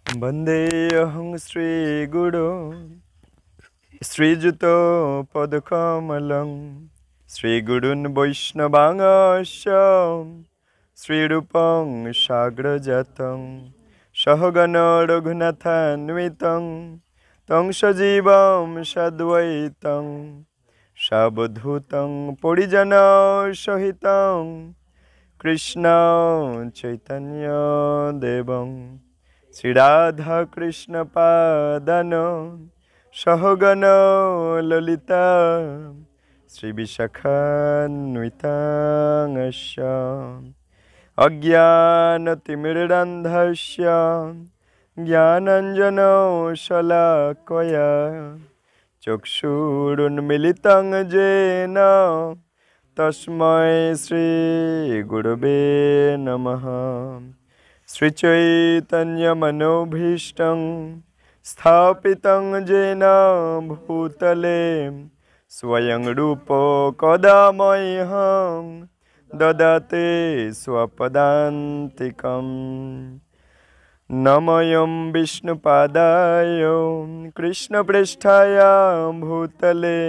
वन्देऽहं श्रीगुरो श्रीयुतो पदकमलं श्रीगुरुन् वैष्णवांश्च श्रीरूपं साग्रजातं सहगण रघुनाथान्वितं तं सजीवं सद्वैतं सावधूतं परिजनसहितं कृष्ण चैतन्य देवं श्री राधा कृष्ण पादन सहगण ललिता श्री विशाखान्वितांश्च अज्ञानतिमिरान्धस्य ज्ञानाञ्जनो शलाकया चक्षुरुन्मीलितं येन तस्मै श्री गुरवे नमः। श्रीचैतन्यमनोभीष्टं स्थापितं येन भूतले स्वयं रूपो कदा मह्यं ददाति स्वपदान्तिकम्। नमोऽयं विष्णुपादाय कृष्णप्रेष्ठाय भूतले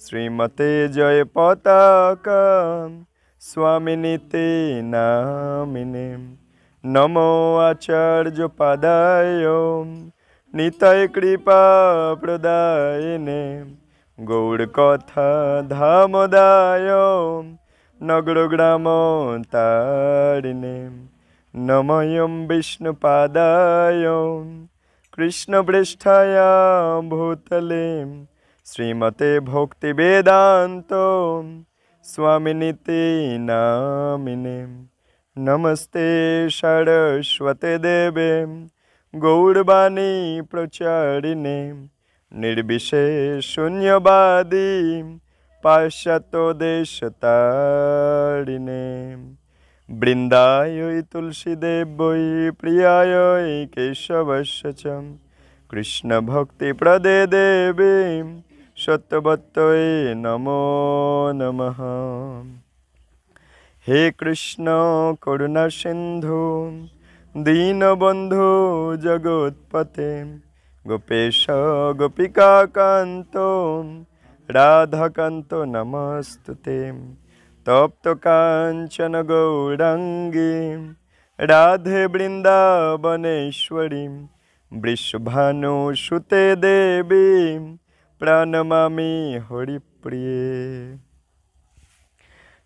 श्रीमते जयपताका स्वामिनीते नामिने। नमो आचार्यपादाय निताय कृपा प्रदायिने गौड़कथा धामदाय नगरग्रामतारिणे। नमोऽयं विष्णुपादाय कृष्णप्रेष्ठाय भूतले श्रीमते भक्तिवेदान्त स्वामिनीते नामिने। नमस्ते सरस्वते देवे गौरवाणी प्रचारिणे निर्विशेषशून्यवादी पाश्चात्यदेशतारिणे। वृन्दाय तुलसीदेव्यै प्रियाय केशवस्य च कृष्णभक्तिप्रदे देवी सत्यवत्यै नमो नमः। हे कृष्ण करुणा सिंधु दीनबंधु जगत्पते गोपेश गोपिका कांतो राधाकांतो नमस्तुते। तप्त कांचन गौरांगी राधे वृंदावनेश्वरी वृषभानुसुते देवी प्रणमामि हरिप्रिये।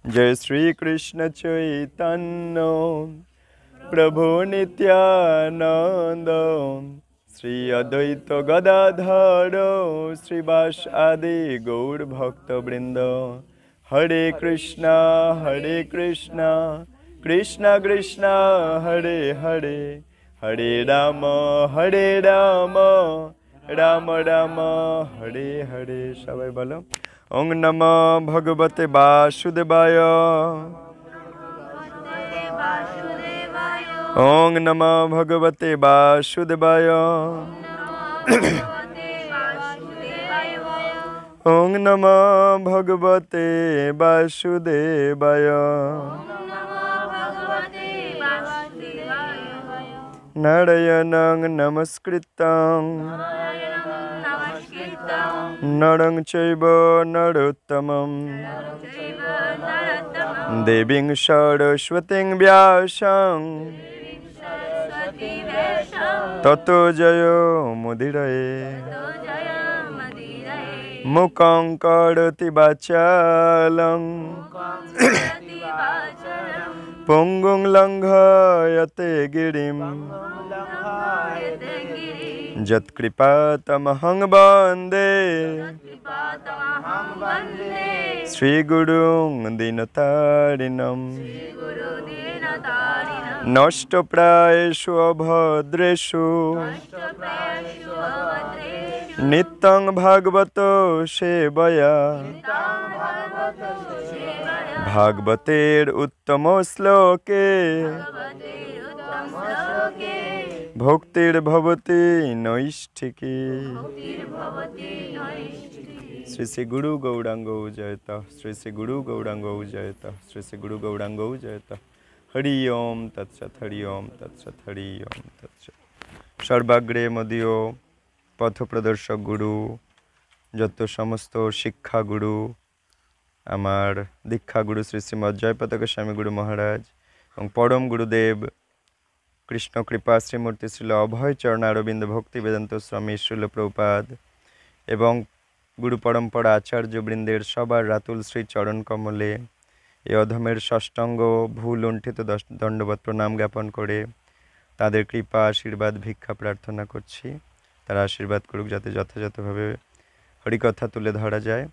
जय श्री कृष्ण चैतन्य प्रभु नित्यानंद श्री अद्वैत गदाधर श्रीवास आदि गौर भक्त वृंद। हरे कृष्णा कृष्णा कृष्णा हरे हरे हरे राम राम राम हरे हरे। सबाई बोलो ओं नमो भगवते वासुदेवाय ओं नमो भगवते वासुदेवाय ओं नमो भगवते वासुदेवाय। नारायणं नमस्कृतं नरं चैव नरोत्तमं देवीं सरस्वतीं व्यासं ततो जयो मुदीरये। मुखं करोति वाचालं पुंगुं लंघयते गिरिं यत्कृपातमहं वन्दे श्रीगुरुं दीनतारिणम्। नष्टप्रायेषु अभद्रेषु नित्यं भागवतो सेवया भागवतेर उत्तम श्लोके भक्तिर्भवति नैष्ठिकी। श्री श्री गुरु गौरांगो जयत श्री श्री गुरु गौरांगो जयत श्री श्री गुरु गौरांगो जयत। हरि ओम तत्सत हरि ओम तत्सत हरि ओम तत्सत। সর্বাগ্রে মদীয় পথপ্রদর্শক গুরু, যত সমস্ত শিক্ষাগুরু, আমার দীক্ষাগুরু শ্রী শ্রীমৎ জয়পতাকা স্বামী গুরু মহারাজ এবং পরম গুরুদেব কৃষ্ণ কৃপা শ্রীমূর্তি শ্রীল অভয় চরণারবিন্দ ভক্তি বেদান্ত স্বামী শ্রীল প্রভুপাদ এবং গুরু পরম্পরা আচার্যবৃন্দের সবার রাতুল শ্রী চরণ কমলে এ অধমের ষষ্ঠাঙ্গ ভুল লুণ্ঠিত দণ্ডবত প্রণাম জ্ঞাপন করে তাদের কৃপা আশীর্বাদ ভিক্ষা প্রার্থনা করছি। তারা আশীর্বাদ করুক যাতে যথাযথভাবে হরিকথা তুলে ধরা যায়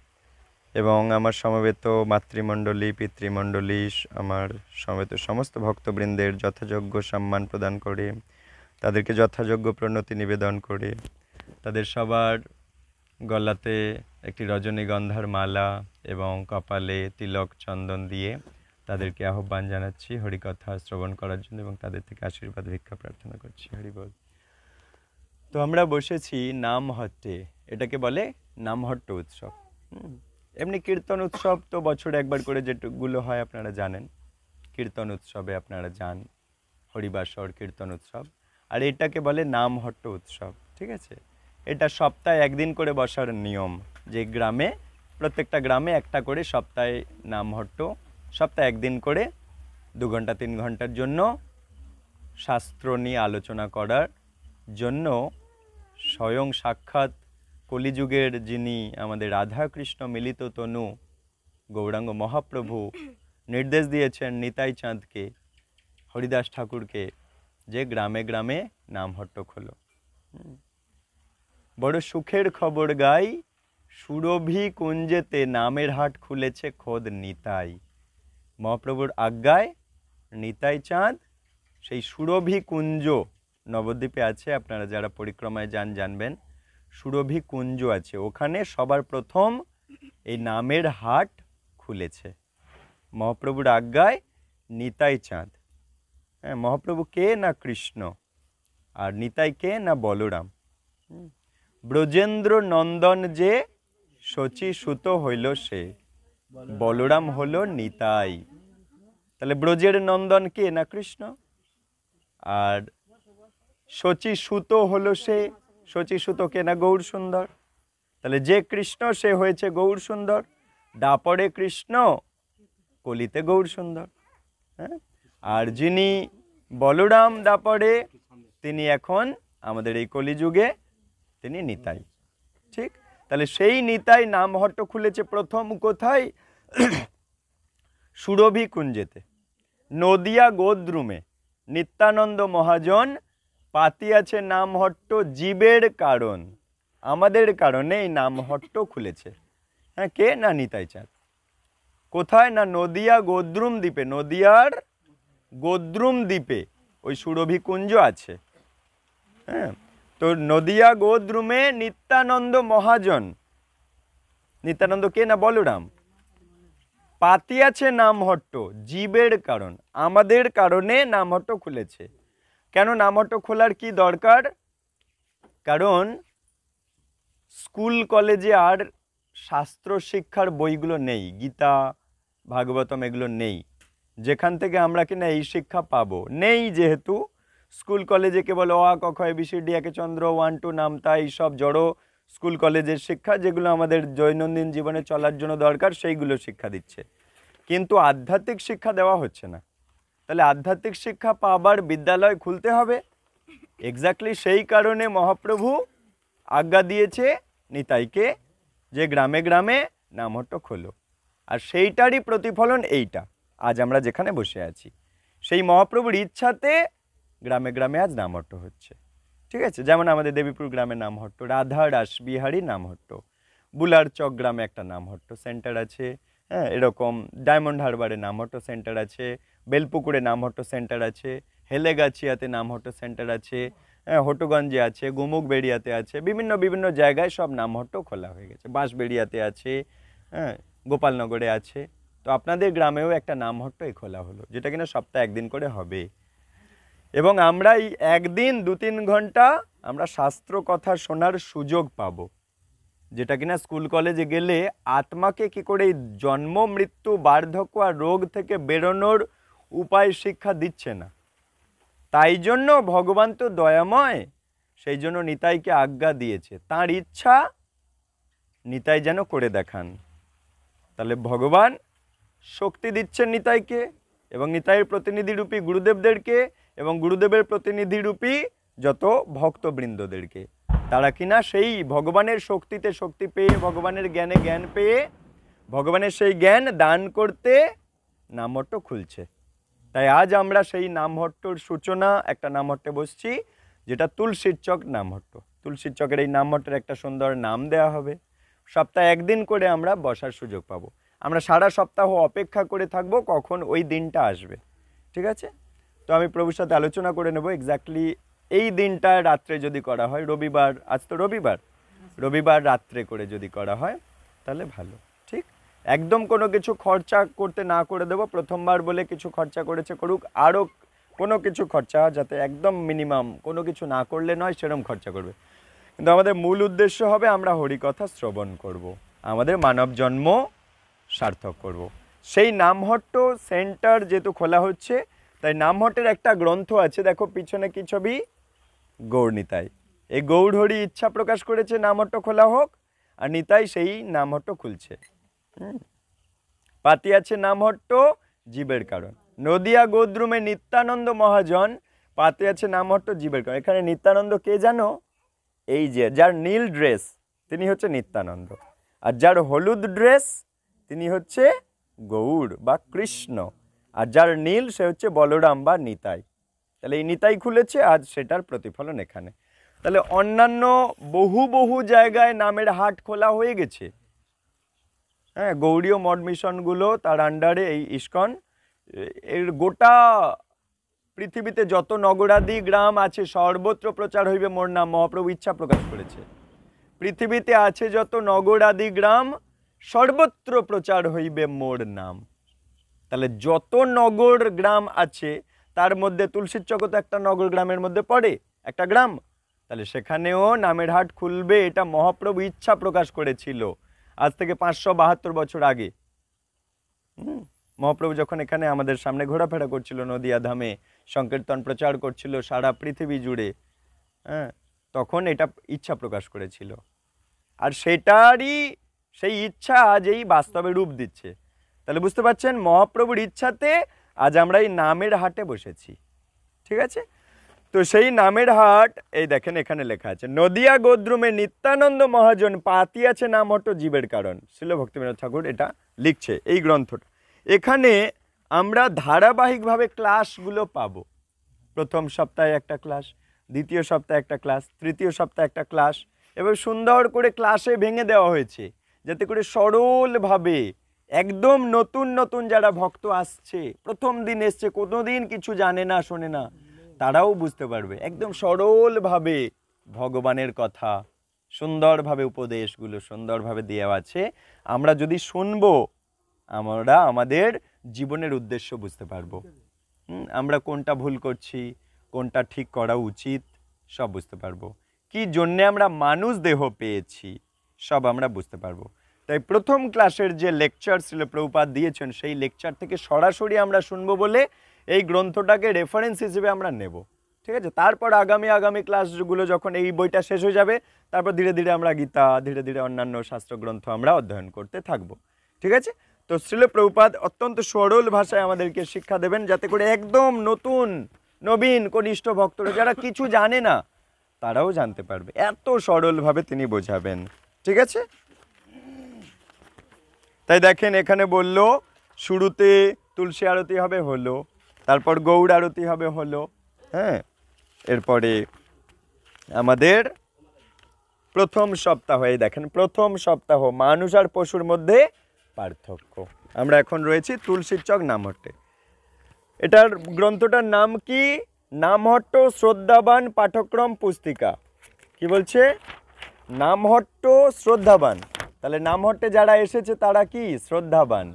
এবং আমার সমবেত মাতৃমণ্ডলী পিতৃমণ্ডলী আমার সমবেত সমস্ত ভক্তবৃন্দের যথাযোগ্য সম্মান প্রদান করে তাদেরকে যথাযোগ্য প্রণতি নিবেদন করে তাদের সবার গলাতে একটি রজনীগন্ধার মালা এবং কপালে তিলক চন্দন দিয়ে তাদেরকে আহ্বান জানাচ্ছি হরিকথা শ্রবণ করার জন্য এবং তাদের থেকে আশীর্বাদ ভিক্ষা প্রার্থনা করছি। হরি বল। তো আমরা বসেছি নামহট্টে, এটাকে বলে নামহট্ট উৎসব। এমনি কীর্তন উৎসব তো বছরে একবার করে যেগুলো হয় আপনারা জানেন, কীর্তন উৎসবে আপনারা যান, হরিবাসর কীর্তন উৎসব। আর এটাকে বলে নামহট্ট উৎসব, ঠিক আছে? এটা সপ্তাহে একদিন করে বসার নিয়ম, যে গ্রামে প্রত্যেকটা গ্রামে একটা করে সপ্তাহে নামহট্ট, সপ্তাহে একদিন করে 2 ঘন্টা 3 ঘন্টার জন্য শাস্ত্র নিয়ে আলোচনা করার জন্য স্বয়ং সাক্ষাৎ কলিযুগের যিনি আমাদের রাধাকৃষ্ণ মিলিত তনু গৌরাঙ্গ মহাপ্রভু নির্দেশ দিয়েছেন নিতাই চাঁদকে, হরিদাস ঠাকুরকে, যে গ্রামে গ্রামে নামহট্ট খোলো। বড় সুখের খবর গাই, সুরভি কুঞ্জেতে নামের হাট খুলেছে খোদ নিতাই। মহাপ্রভুর আজ্ঞায় নিতাই চাঁদ সেই সুরভি কুঞ্জ নবদ্বীপে আছে, আপনারা যারা পরিক্রমায় যান জানবেন, সুরভি কুঞ্জ আছে, ওখানে সবার প্রথম এই নামের হাট খুলেছে মহাপ্রভুর আজ্ঞায় নিতাই চাঁদ। হ্যাঁ, মহাপ্রভু কে না কৃষ্ণ, আর নিতাই কে না বলরাম। ব্রজেন্দ্র নন্দন যে শচী সুত হইল সে, বলরাম হলো নিতাই। তাহলে ব্রজের নন্দন কে না কৃষ্ণ, আর শচী সুত হলো সে, শচী সুত কে না গৌর সুন্দর। তাহলে যে কৃষ্ণ সে হয়েছে গৌর সুন্দর, দাপরে কৃষ্ণ কলিতে গৌর সুন্দর। হ্যাঁ, আর যিনি বলরাম দাপরে, তিনি এখন আমাদের এই কলিযুগে তিনি নিতাই। ঠিক, তাহলে সেই নিতাই নামহট্ট খুলেছে প্রথম কোথায়? সুরভি কুঞ্জেতে, নদিয়া গোদ্রুমে নিত্যানন্দ মহাজন পাতিয়াছে নামহট্ট জীবের কারণ, আমাদের কারণে এই নামহট্ট খুলেছে। হ্যাঁ, কে না নিতাই চাঁদ। কোথায় না নদিয়া গোদ্রুম দ্বীপে, নদিয়ার গোদ্রুম দ্বীপে ওই সুরভি কুঞ্জ আছে। হ্যাঁ, তো নদিয়া গোদ্রুমে নিত্যানন্দ মহাজন, নিত্যানন্দ কে না বলরাম, পাতিয়াছে নামহট্ট জীবের কারণ, আমাদের কারণে নামহট্ট খুলেছে। কেন নামহট্ট খোলার কি দরকার? কারণ স্কুল কলেজে আর শাস্ত্র শিক্ষার বইগুলো নেই, গীতা ভাগবতম এগুলো নেই, যেখান থেকে আমরা কিনা এই শিক্ষা পাবো নেই। যেহেতু স্কুল কলেজে কেবল অ আ ক খ ABCD একে চন্দ্র 1 2 নামতা এইসব জড়ো স্কুল কলেজের শিক্ষা, যেগুলো আমাদের দৈনন্দিন জীবনে চলার জন্য দরকার, সেইগুলো শিক্ষা দিচ্ছে, কিন্তু আধ্যাত্মিক শিক্ষা দেওয়া হচ্ছে না। তাহলে আধ্যাত্মিক শিক্ষা পাবার বিদ্যালয় খুলতে হবে। এক্স্যাক্টলি সেই কারণে মহাপ্রভু আজ্ঞা দিয়েছে নিতাইকে যে গ্রামে গ্রামে নামহট্ট খোলো, আর সেইটারই প্রতিফলন এইটা আজ আমরা যেখানে বসে আছি। সেই মহাপ্রভুর ইচ্ছাতে গ্রামে গ্রামে আজ নামহট্ট হচ্ছে। ঠিক আছে, যেমন আমাদের দেবীপুর গ্রামে নামহট্ট, রাধা রাসবিহারী নামহট্ট, বুলার চক গ্রামে একটা নামহট্ট সেন্টার আছে। হ্যাঁ, এরকম ডায়মন্ড হারবারে নামহট্ট সেন্টার আছে, বেলপুকুরে নামহট্ট সেন্টার আছে, হেলেগাছিয়াতে নামহট্ট সেন্টার আছে, হ্যাঁ, হটুগঞ্জে আছে, গুমুকবেড়িয়াতে আছে, বিভিন্ন বিভিন্ন জায়গায় সব নামহট্ট খোলা হয়ে গেছে, বাঁশবেড়িয়াতে আছে, হ্যাঁ, গোপালনগরে আছে। তো আপনাদের গ্রামেও একটা নামহট্ট খোলা হলো, যেটা কিনা সপ্তাহে একদিন করে হবে। এবং আমরা এই একদিন 2-3 ঘন্টা আমরা শাস্ত্র কথা শোনার সুযোগ পাবো, যেটা কিনা স্কুল কলেজে গেলে আত্মাকে কি করে জন্ম মৃত্যু বার্ধক্য আর রোগ থেকে বেরোনোর উপায় শিক্ষা দিচ্ছে না। তাই জন্য ভগবান তো দয়াময়, সেই জন্য নিতাইকে আজ্ঞা দিয়েছে, তার ইচ্ছা নিতাই যেন করে দেখান। তাহলে ভগবান শক্তি দিচ্ছেন নিতাইকে এবং নিতাইয়ের প্রতিনিধিরূপী গুরুদেবদেরকে এবং গুরুদেবের প্রতিনিধিরূপী যত ভক্তবৃন্দদেরকে, তারা কিনা সেই ভগবানের শক্তিতে শক্তি পেয়ে, ভগবানের জ্ঞানে জ্ঞান পেয়ে, ভগবানের সেই জ্ঞান দান করতে নামহট্ট খুলছে। তাই আজ আমরা সেই নামহট্টর সূচনা একটা নামহট্টে বসছি, যেটা তুলসীর চক নামহট্ট। তুলসীর চকের এই নামহট্টের একটা সুন্দর নাম দেয়া হবে। সপ্তাহে একদিন করে আমরা বসার সুযোগ পাবো। আমরা সারা সপ্তাহ অপেক্ষা করে থাকব কখন ওই দিনটা আসবে। ঠিক আছে, তো আমি প্রভুর সাথে আলোচনা করে নেব এক্স্যাক্টলি এই দিনটা রাত্রে যদি করা হয়, রবিবার, আজ তো রবিবার রাত্রে করে যদি করা হয় তাহলে ভালো। ঠিক, একদম কোনো কিছু খরচা করতে না করে দেবো। প্রথমবার বলে কিছু খরচা করেছে করুক, আরও কোনো কিছু খরচা যাতে একদম মিনিমাম, কোনো কিছু না করলে নয় সেরকম খরচা করবে। কিন্তু আমাদের মূল উদ্দেশ্য হবে আমরা হরিকথা শ্রবণ করব, আমাদের মানব জন্ম সার্থক করব। সেই নামহট্ট সেন্টার যেহেতু খোলা হচ্ছে, তাই নামহট্টের একটা গ্রন্থ আছে, দেখো পিছনে কি ছবি, গৌর নিতাই। এই গৌর হরি ইচ্ছা প্রকাশ করেছে নামহট্ট খোলা হোক, আর নিতাই সেই নামহট্ট খুলছে। পাতি আছে নামহট্ট জীবের কারণ। নদিয়া গোদ্রুমে নিত্যানন্দ মহাজন, পাতি আছে নামহট্ট জীবের কারণ। এখানে নিত্যানন্দ কে জানো? এই যে যার নীল ড্রেস তিনি হচ্ছে নিত্যানন্দ, আর যার হলুদ ড্রেস তিনি হচ্ছে গৌর বা কৃষ্ণ, আর যার নীল সে হচ্ছে বলরাম বা নিতাই। তাহলে এই নিতাই খুলেছে, আজ সেটার প্রতিফলন এখানে। তাহলে অন্যান্য বহু জায়গায় নামের হাট খোলা হয়ে গেছে। হ্যাঁ, গৌড়ীয় মঠ মিশনগুলো তার আন্ডারে এই ইস্কন, এর গোটা পৃথিবীতে যত নগরাদি গ্রাম আছে সর্বত্র প্রচার হইবে মোর নাম, মহাপ্রভু ইচ্ছা প্রকাশ করেছে। পৃথিবীতে আছে যত নগরাদি গ্রাম সর্বত্র প্রচার হইবে মোর নাম। তাহলে যত নগর গ্রাম আছে তার মধ্যে তুলসীর চক তো একটা নগর গ্রামের মধ্যে পড়ে, একটা গ্রাম। তাহলে সেখানেও নামের হাট খুলবে, এটা মহাপ্রভু ইচ্ছা প্রকাশ করেছিল আজ থেকে 572 বছর আগে। মহাপ্রভু যখন এখানে আমাদের সামনে ঘোরাফেরা করছিল, নদিয়া ধামে সংকীর্তন প্রচার করছিল সারা পৃথিবী জুড়ে, হ্যাঁ, তখন এটা ইচ্ছা প্রকাশ করেছিল। আর সেটারই সেই ইচ্ছা আজ এই বাস্তবে রূপ দিচ্ছে। তাহলে বুঝতে পারছেন, মহাপ্রভুর ইচ্ছাতে আজ আমরা এই নামের হাটে বসেছি। ঠিক আছে, তো সেই নামের হাট এই দেখেন এখানে লেখা আছে, নদিয়া গোদ্রুমে নিত্যানন্দ মহাজন, পাতি আছে নামহট্ট জীবের কারণ। শ্রীল ভক্তিবিনোদ ঠাকুর এটা লিখছে এই গ্রন্থটা। এখানে আমরা ধারাবাহিকভাবে ক্লাসগুলো পাবো। প্রথম সপ্তাহে একটা ক্লাস, দ্বিতীয় সপ্তাহে একটা ক্লাস, তৃতীয় সপ্তাহে একটা ক্লাস, এবার সুন্দর করে ক্লাসে ভেঙে দেওয়া হয়েছে যাতে করে সরলভাবে একদম নতুন যারা ভক্ত আসছে, প্রথম দিন এসছে, কোনোদিন কিছু জানে না শোনে না, তারাও বুঝতে পারবে। একদম সরলভাবে ভগবানের কথা সুন্দরভাবে উপদেশগুলো সুন্দরভাবে দেওয়া আছে। আমরা যদি শুনবো, আমরা আমাদের জীবনের উদ্দেশ্য বুঝতে পারবো। আমরা কোনটা ভুল করছি, কোনটা ঠিক করা উচিত, সব বুঝতে পারবো। কি জন্যে আমরা মানুষ দেহ পেয়েছি, সব আমরা বুঝতে পারবো। তাই প্রথম ক্লাসের যে লেকচার ছিল প্রভুপাদ দিয়েছেন, সেই লেকচার থেকে সরাসরি আমরা শুনবো বলে এই গ্রন্থটাকে রেফারেন্স হিসেবে আমরা নেব। ঠিক আছে, তারপর আগামী ক্লাসগুলো যখন এই বইটা শেষ হয়ে যাবে, তারপর ধীরে ধীরে আমরা গীতা, ধীরে ধীরে অন্যান্য শাস্ত্রগ্রন্থ আমরা অধ্যয়ন করতে থাকবো। ঠিক আছে, তো শ্রীল প্রভুপাদ অত্যন্ত সরল ভাষায় আমাদেরকে শিক্ষা দেবেন, যাতে করে একদম নবীন কনিষ্ঠ ভক্তরা যারা কিছু জানে না তারাও জানতে পারবে, এত সরলভাবে তিনি বোঝাবেন। ঠিক আছে, তাই দেখেন এখানে বলল শুরুতে তুলসী আরতি হবে, হলো, তারপর গৌড় আরতি হবে, হলো, হ্যাঁ, এরপরে আমাদের প্রথম সপ্তাহ, এই দেখেন প্রথম সপ্তাহ মানুষ আর পশুর মধ্যে পার্থক্য। আমরা এখন রয়েছি তুলসীর চক নামহট্টে। এটার গ্রন্থটার নাম কি? নামহট্ট শ্রদ্ধাবান পাঠক্রম পুস্তিকা। কি বলছে? নামহট্ট শ্রদ্ধাবান। তাহলে নামহট্টে যারা এসেছে তারা কি? শ্রদ্ধাবান।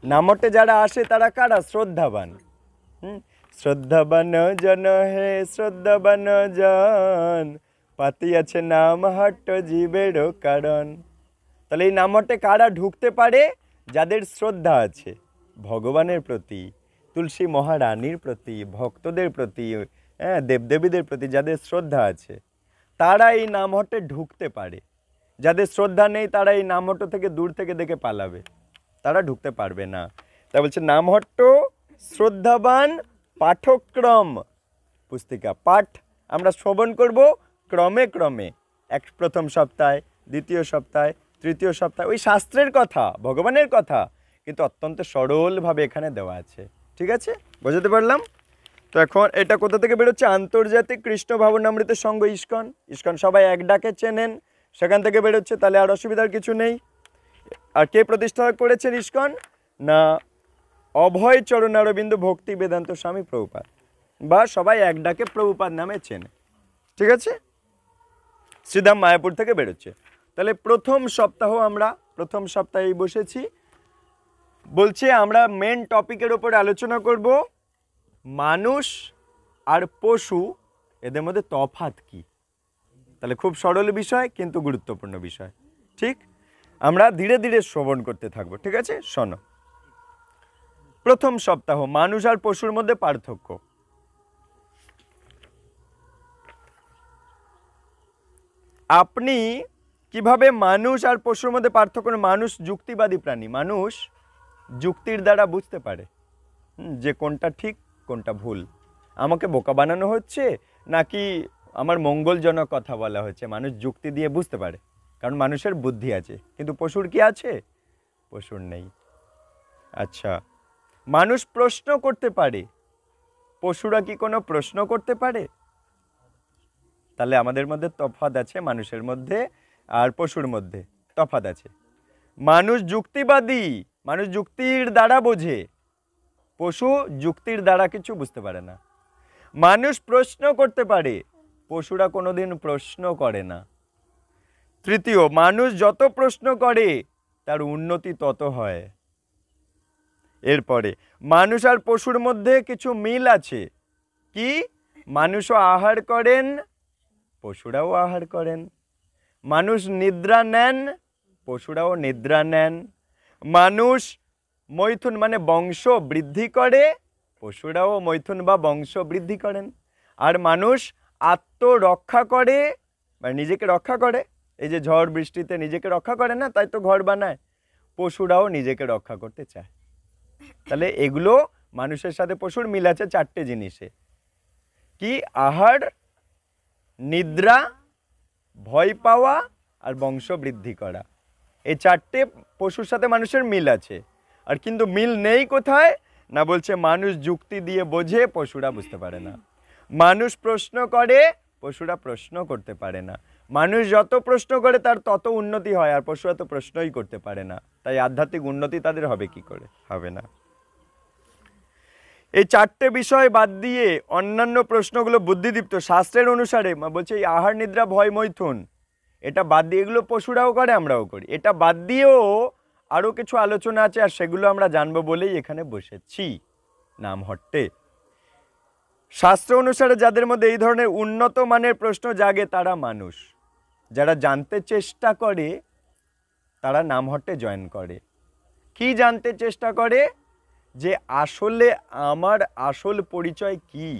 নামহট্টে যারা আসে তারা কারা? শ্রদ্ধাবান। শ্রদ্ধাবান জন হে শ্রদ্ধাবান জন, পাতি আছে নামহট্ট জীবেরও কারণ। তাহলে এই নামহট্টে কারা ঢুকতে পারে? যাদের শ্রদ্ধা আছে ভগবানের প্রতি, তুলসী মহারানীর প্রতি, ভক্তদের প্রতি, হ্যাঁ, দেবদেবীদের প্রতি যাদের শ্রদ্ধা আছে তারা এই নামহট্টে ঢুকতে পারে। যাদের শ্রদ্ধা নেই তারা এই নামহট্ট থেকে দূর থেকে দেখে পালাবে, তারা ঢুকতে পারবে না। তা বলছে নামহট্ট শ্রদ্ধাবান পাঠক্রম পুস্তিকা, পাঠ আমরা শ্রবণ করব ক্রমে ক্রমে, প্রথম সপ্তাহে, দ্বিতীয় সপ্তাহে, তৃতীয় সপ্তাহে, ওই শাস্ত্রের কথা, ভগবানের কথা, কিন্তু অত্যন্ত সরলভাবে এখানে দেওয়া আছে। ঠিক আছে, বোঝাতে পারলাম? তো এখন এটা কোথা থেকে বেরোচ্ছে? আন্তর্জাতিক কৃষ্ণ ভাবনামৃত সংঘ ইস্কন। ইস্কন সবাই এক ডাকে চেনেন, সেখান থেকে বেরোচ্ছে, তাহলে আর অসুবিধার কিছু নেই। আর কে প্রতিষ্ঠা করেছেন ইস্কন? না অভয় চরণারবিন্দ ভক্তি বেদান্ত স্বামী প্রভুপাদ, বা সবাই এক ডাকে প্রভুপাদ নামে চেনে। ঠিক আছে, শ্রীধাম মায়াপুর থেকে বেরোচ্ছে। তাহলে প্রথম সপ্তাহ আমরা প্রথম সপ্তাহেই বসেছি। বলছে আমরা মেন টপিকের ওপর আলোচনা করব মানুষ আর পশু, এদের মধ্যে তফাৎ কি। তাহলে খুব সরল বিষয় কিন্তু গুরুত্বপূর্ণ বিষয়। ঠিক, আমরা ধীরে ধীরে শ্রবণ করতে থাকবো। ঠিক আছে, শোনো। প্রথম সপ্তাহ মানুষ আর পশুর মধ্যে পার্থক্য। আপনি কিভাবে মানুষ আর পশুর মধ্যে পার্থক্য? মানুষ যুক্তিবাদী প্রাণী, মানুষ যুক্তির দ্বারা বুঝতে পারে যে কোনটা ঠিক কোনটা ভুল। আমাকে বোকা বানানো হচ্ছে নাকি আমার মঙ্গলজনক কথা বলা হচ্ছে, মানুষ যুক্তি দিয়ে বুঝতে পারে, কারণ মানুষের বুদ্ধি আছে। কিন্তু পশুর কি আছে? পশুর নেই। আচ্ছা, মানুষ প্রশ্ন করতে পারে, পশুরা কি কোনো প্রশ্ন করতে পারে? তাহলে আমাদের মধ্যে তফাৎ আছে, মানুষের মধ্যে আর পশুর মধ্যে তফাৎ আছে। মানুষ যুক্তিবাদী, মানুষ যুক্তির দ্বারা বোঝে, পশু যুক্তির দ্বারা কিছু বুঝতে পারে না। মানুষ প্রশ্ন করতে পারে, পশুরা কোনোদিন প্রশ্ন করে না। তৃতীয়, মানুষ যত প্রশ্ন করে তার উন্নতি তত হয়। এরপরে মানুষ আর পশুর মধ্যে কিছু মিল আছে। কি? মানুষও আহার করেন, পশুরাও আহার করেন। মানুষ নিদ্রা নেন, পশুরাও নিদ্রা নেন। মানুষ মৈথুন মানে বংশ বৃদ্ধি করে, পশুরাও মৈথুন বা বংশ বৃদ্ধি করেন। আর মানুষ আত্মরক্ষা করে বা নিজেকে রক্ষা করে, এই যে ঝড় বৃষ্টিতে নিজেকে রক্ষা করে না, তাই তো ঘর বানায়। পশুরাও নিজেকে রক্ষা করতে চায়। তাহলে এগুলো মানুষের সাথে পশুর মিল আছে চারটে জিনিসে। কি? আহার, নিদ্রা, ভয় পাওয়া আর বংশ বৃদ্ধি করা। এই চারটে পশুর সাথে মানুষের মিল আছে। আর কিন্তু মিল নেই কোথায়? না বলছে মানুষ যুক্তি দিয়ে বোঝে, পশুরা বুঝতে পারে না। মানুষ প্রশ্ন করে, পশুরা প্রশ্ন করতে পারে না। মানুষ যত প্রশ্ন করে তার তত উন্নতি হয়, আর পশুরা তো প্রশ্নই করতে পারে না। তাই আধ্যাত্মিক উন্নতি তাদের হবে কি করে? হবে না। এই চারটে বিষয় বাদ দিয়ে অন্যান্য প্রশ্নগুলো বুদ্ধিদীপ্ত শাস্ত্রের অনুসারে বলছে এই আহার, নিদ্রা, ভয়, মৈথুন, এটা বাদ দিয়ে, এগুলো পশুরাও করে আমরাও করি, এটা বাদ দিয়েও আরও কিছু আলোচনা আছে, আর সেগুলো আমরা জানবো বলেই এখানে বসেছি নামহট্টে। শাস্ত্র অনুসারে যাদের মধ্যে এই ধরনের উন্নত মানের প্রশ্ন জাগে তারা মানুষ। যারা জানতে চেষ্টা করে তারা নামহট্টে জয়েন করে। কি জানতে চেষ্টা করে? যে আসলে আমার আসল পরিচয় কি?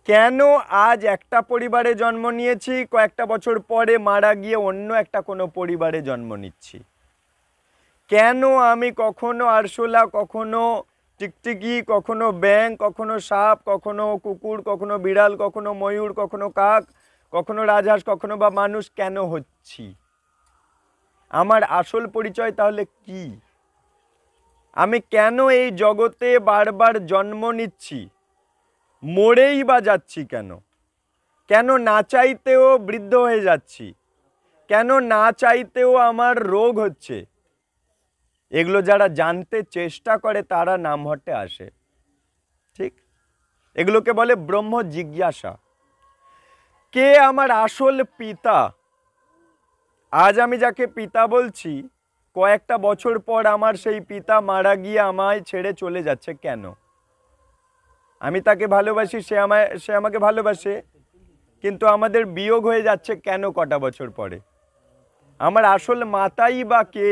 কেন আজ একটা পরিবারে জন্ম নিয়েছি, কয়েকটা বছর পরে মারা গিয়ে অন্য একটা কোনো পরিবারে জন্ম নিচ্ছি? কেন আমি কখনো আরশোলা, কখনো টিকটিকি, কখনো ব্যাঙ, কখনো সাপ, কখনো কুকুর, কখনো বিড়াল, কখনো ময়ূর, কখনো কাক, কখনো রাজহাঁস, কখনো বা মানুষ কেন হচ্ছি? আমার আসল পরিচয় তাহলে কি? আমি কেন এই জগতে বারবার জন্ম নিচ্ছি? মরেই বা যাচ্ছি কেন? কেন না চাইতেও বৃদ্ধ হয়ে যাচ্ছি? কেন না চাইতেও আমার রোগ হচ্ছে? এগুলো যারা জানতে চেষ্টা করে তারা নামহট্টে আসে। ঠিক, এগুলোকে বলে ব্রহ্ম জিজ্ঞাসা। কে আমার আসল পিতা? আজ আমি যাকে পিতা বলছি, কয়েকটা বছর পর আমার সেই পিতা মারা গিয়ে আমায় ছেড়ে চলে যাচ্ছে কেন? আমি তাকে ভালোবাসি, সে আমাকে ভালোবাসে, কিন্তু আমাদের বিয়োগ হয়ে যাচ্ছে কেন কটা বছর পরে? আমার আসল মাতাই বা কে?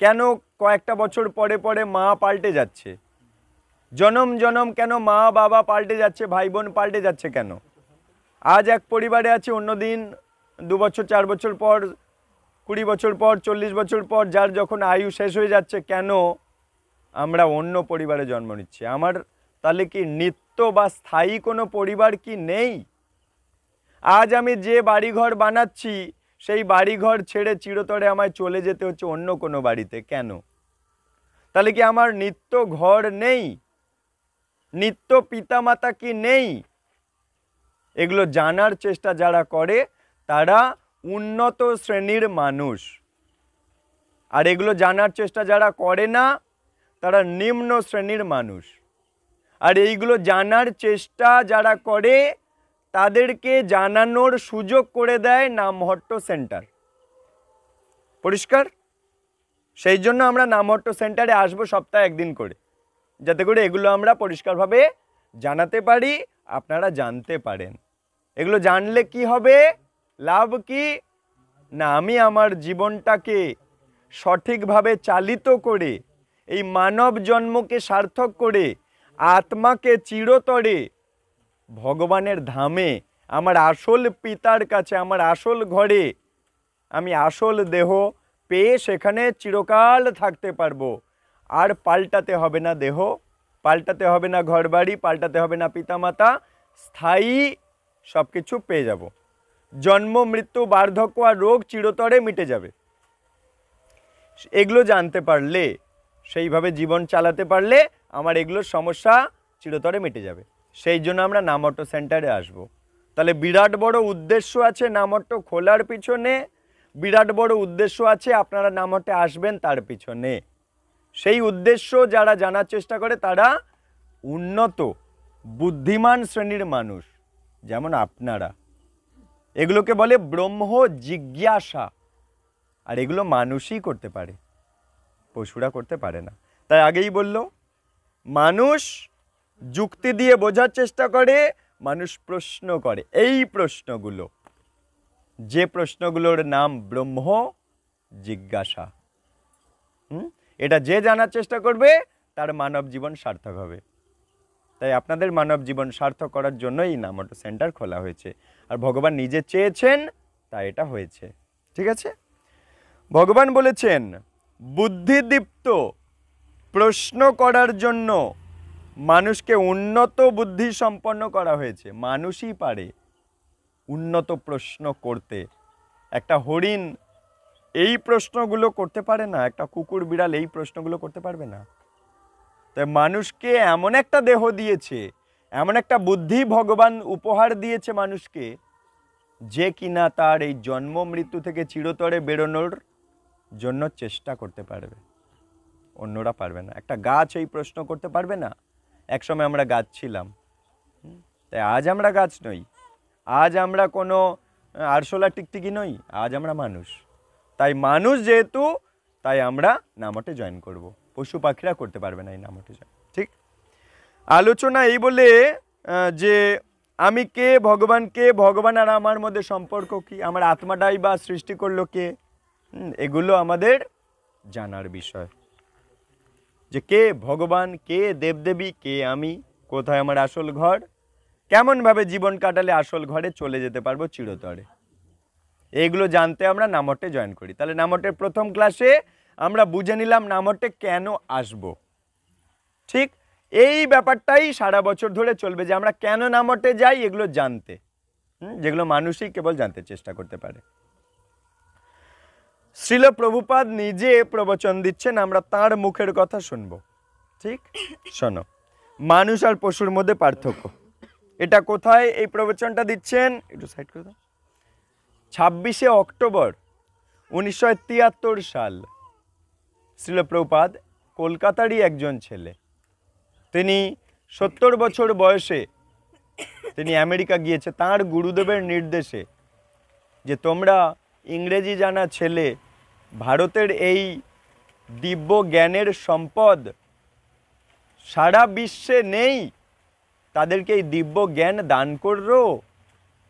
কেন কয়েকটা বছর পরে পরে মা পাল্টে যাচ্ছে? জনম জনম কেন মা বাবা পাল্টে যাচ্ছে, ভাই বোন পাল্টে যাচ্ছে কেন? আজ এক পরিবারে আছে, অন্যদিন 2 বছর 4 বছর পর, 20 বছর পর, 40 বছর পর যার যখন আয়ু শেষ হয়ে যাচ্ছে, কেন আমরা অন্য পরিবারে জন্ম নিচ্ছি? আমার তাহলে কি নিত্য বা স্থায়ী কোনো পরিবার কি নেই? আজ আমি যে বাড়িঘর বানাচ্ছি সেই বাড়িঘর ছেড়ে চিরতরে আমায় চলে যেতে হচ্ছে অন্য কোনো বাড়িতে, কেন? তাহলে কি আমার নিত্য ঘর নেই? নিত্য পিতামাতা কি নেই? এগুলো জানার চেষ্টা যারা করে তারা উন্নত শ্রেণীর মানুষ, আর এগুলো জানার চেষ্টা যারা করে না তারা নিম্ন শ্রেণীর মানুষ। আর এইগুলো জানার চেষ্টা যারা করে তাদেরকে জানানোর সুযোগ করে দেয় নামহট্ট সেন্টার। পরিষ্কার? সেই জন্য আমরা নামহট্ট সেন্টারে আসবো সপ্তাহে একদিন করে, যাতে করে এগুলো আমরা পরিষ্কারভাবে জানাতে পারি, আপনারা জানতে পারেন। এগুলো জানলে কি হবে? লাভ কি না, আমি আমার জীবনটাকে সঠিকভাবে চালিত করে এই মানব জন্মকে সার্থক করে আত্মাকে চিরতরে ভগবানের ধামে, আমার আসল পিতার কাছে, আমার আসল ঘরে আমি আসল দেহ পেয়ে সেখানে চিরকাল থাকতে পারবো। আর পাল্টাতে হবে না দেহ, পাল্টাতে হবে না ঘরবাড়ি, পাল্টাতে হবে না পিতামাতা, স্থায়ী সব কিছু পেয়ে যাব। জন্ম মৃত্যু বার্ধক্য আর রোগ চিরতরে মিটে যাবে। এগুলো জানতে পারলে, সেইভাবে জীবন চালাতে পারলে আমার এগুলোর সমস্যা চিরতরে মিটে যাবে। সেই জন্য আমরা নামহট্ট সেন্টারে আসব। তাহলে বিরাট বড় উদ্দেশ্য আছে নামহট্ট খোলার পিছনে, বিরাট বড় উদ্দেশ্য আছে আপনারা নামহট্টে আসবেন তার পিছনে। সেই উদ্দেশ্য যারা জানার চেষ্টা করে তারা উন্নত বুদ্ধিমান শ্রেণীর মানুষ, যেমন আপনারা। এগুলোকে বলে ব্রহ্ম জিজ্ঞাসা, আর এগুলো মানুষই করতে পারে, পশুরা করতে পারে না। তাই আগেই বলল, মানুষ যুক্তি দিয়ে বোঝার চেষ্টা করে, মানুষ প্রশ্ন করে। এই প্রশ্নগুলো, যে প্রশ্নগুলোর নাম ব্রহ্ম জিজ্ঞাসা, এটা যে জানার চেষ্টা করবে তার মানব জীবন সার্থক হবে। তাই আপনাদের মানব জীবন সার্থক করার জন্যই নামহট্ট সেন্টার খোলা হয়েছে, আর ভগবান নিজে চেয়েছেন তাই এটা হয়েছে। ঠিক আছে? ভগবান বলেছেন বুদ্ধিদীপ্ত প্রশ্ন করার জন্য মানুষকে উন্নত বুদ্ধি সম্পন্ন করা হয়েছে। মানুষই পারে উন্নত প্রশ্ন করতে। একটা হরিণ এই প্রশ্নগুলো করতে পারে না, একটা কুকুর বিড়াল এই প্রশ্নগুলো করতে পারবে না। তাই মানুষকে এমন একটা দেহ দিয়েছে, এমন একটা বুদ্ধি ভগবান উপহার দিয়েছে মানুষকে, যে কিনা তার এই জন্ম মৃত্যু থেকে চিরতরে বেরোনোর জন্য চেষ্টা করতে পারবে, অন্যরা পারবে না। একটা গাছ এই প্রশ্ন করতে পারবে না। একসময় আমরা গাছ ছিলাম, তাই আজ আমরা গাছ নই, আজ আমরা কোনো আরশোলা টিকটিকি নই, আজ আমরা মানুষ। তাই মানুষ যেহেতু, তাই আমরা নামহট্টে জয়েন করব। পশু পাখিরা করতে পারবে না এই নামহট্টে জয়েন। ঠিক? আলোচনা এই বলে যে আমি কে, ভগবান কে, ভগবান আর আমার মধ্যে সম্পর্ক কি, আমার আত্মাটাই বা সৃষ্টি করলো কে, এগুলো আমাদের জানার বিষয়। যে কে ভগবান, কে দেবদেবী, কে আমি, কোথায় আমার আসল ঘর, কেমনভাবে জীবন কাটালে আসল ঘরে চলে যেতে পারবো চিরতরে, এইগুলো জানতে আমরা নামহট্টে জয়েন করি। তাহলে নামহট্টের প্রথম ক্লাসে আমরা বুঝে নিলাম নামহট্টে কেন আসব। ঠিক এই ব্যাপারটাই সারা বছর ধরে চলবে, যে আমরা কেন নামহট্টে যাই এগুলো জানতে, যেগুলো মানুষই কেবল জানতে চেষ্টা করতে পারে। শ্রীল প্রভুপাদ নিজে প্রবচন দিচ্ছেন, আমরা তার মুখের কথা শুনবো। ঠিক? শোনো, মানুষ আর পশুর মধ্যে পার্থক্য। এটা কোথায় এই প্রবচনটা দিচ্ছেন? একটু সাইড করে দাও। 26শে অক্টোবর 1973 সাল। শ্রীল প্রভুপাদ কলকাতারই একজন ছেলে। তিনি 70 বছর বয়সে তিনি আমেরিকা গিয়েছে তার গুরুদেবের নির্দেশে, যে তোমরা ইংরেজি জানা ছেলে, ভারতের এই দিব্য জ্ঞানের সম্পদ সারা বিশ্বে নেই, তাদেরকে এই দিব্য জ্ঞান দান করো।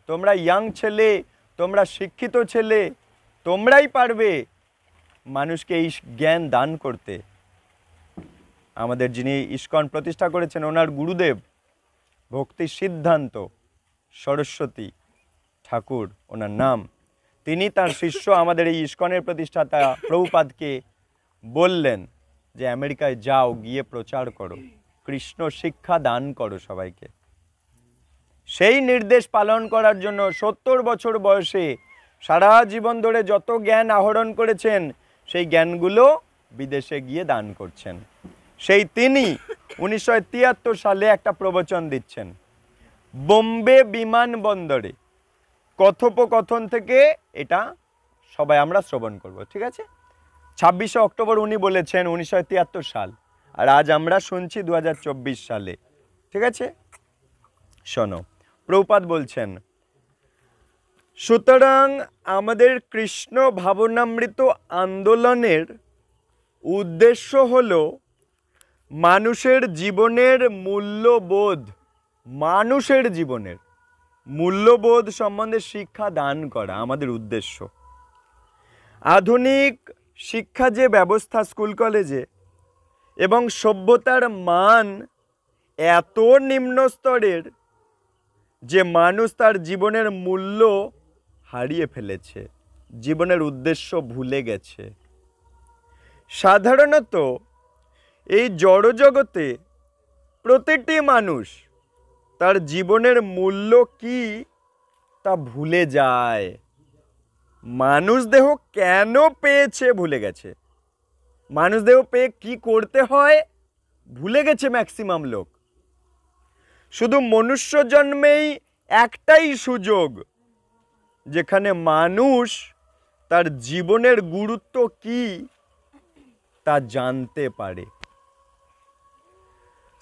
তোমরা ইয়াং ছেলে, তোমরা শিক্ষিত ছেলে, তোমরাই পারবে মানুষকে এই জ্ঞান দান করতে। আমাদের যিনি ইস্কন প্রতিষ্ঠা করেছেন ওনার গুরুদেব ভক্তি সিদ্ধান্ত সরস্বতী ঠাকুর ওনার নাম, তিনি তার শিষ্য আমাদের এই ইস্কনের প্রতিষ্ঠাতা প্রভুপাদকে বললেন যে আমেরিকায় যাও, গিয়ে প্রচার করো, কৃষ্ণ শিক্ষা দান করো সবাইকে। সেই নির্দেশ পালন করার জন্য 70 বছর বয়সে সারা জীবন ধরে যত জ্ঞান আহরণ করেছেন সেই জ্ঞানগুলো বিদেশে গিয়ে দান করছেন। সেই তিনি 1973 সালে একটা প্রবচন দিচ্ছেন বোম্বে বিমানবন্দরে। কথোপকথন থেকে এটা সবাই আমরা শ্রবণ করব, ঠিক আছে? 26শে অক্টোবর উনি বলেছেন 1973 সাল, আর আজ আমরা শুনছি 2024 সালে, ঠিক আছে? শোনো, প্রভুপাদ বলছেন, সুতরাং আমাদের কৃষ্ণ ভাবনামৃত আন্দোলনের উদ্দেশ্য হলো মানুষের জীবনের মূল্যবোধ, মানুষের জীবনের মূল্যবোধ সম্বন্ধে শিক্ষা দান করা আমাদের উদ্দেশ্য। আধুনিক শিক্ষা যে ব্যবস্থা স্কুল কলেজে এবং সভ্যতার মান এত নিম্ন স্তরের যে মানুষ তার জীবনের মূল্য হারিয়ে ফেলেছে, জীবনের উদ্দেশ্য ভুলে গেছে। সাধারণত এই জড়জগতে প্রতিটি মানুষ তার জীবনের মূল্য কি তা ভুলে যায়। মানুষ দেহ কেন পেয়েছে ভুলে গেছে, মানুষ দেহ পেয়ে কি করতে হয় ভুলে গেছে ম্যাক্সিমাম লোক। শুধু মনুষ্য জন্মেই একটাই সুযোগ যেখানে মানুষ তার জীবনের গুরুত্ব কি তা জানতে পারে।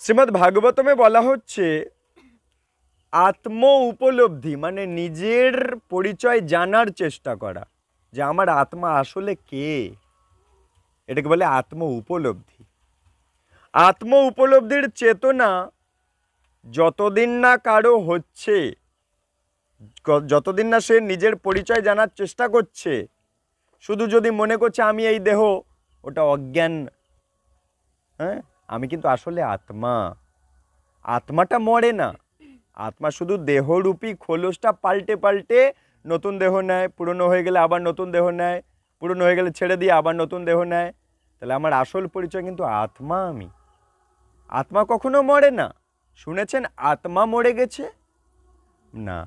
শ্রীমদ্ ভাগবতমে বলা হচ্ছে আত্ম উপলব্ধি মানে নিজের পরিচয় জানার চেষ্টা করা, যে আমার আত্মা আসলে কে, এটাকে বলে আত্ম উপলব্ধি। আত্ম উপলব্ধির চেতনা যতদিন না কারো হচ্ছে, যতদিন না সে নিজের পরিচয় জানার চেষ্টা করছে, শুধু যদি মনে করছে আমি এই দেহ, ওটা অজ্ঞান। হ্যাঁ, আমি কিন্তু আসলে আত্মা। আত্মাটা মরে না, আত্মা শুধু দেহরূপী খোলসটা পাল্টে পাল্টে নতুন দেহ নেয়, পুরনো হয়ে গেলে আবার নতুন দেহ নেয়, পুরনো হয়ে গেলে ছেড়ে দিয়ে আবার নতুন দেহ নেয়। তাহলে আমার আসল পরিচয় কিন্তু আত্মা। আমি আত্মা কখনো মরে না। শুনেছেন আত্মা মরে গেছে? না।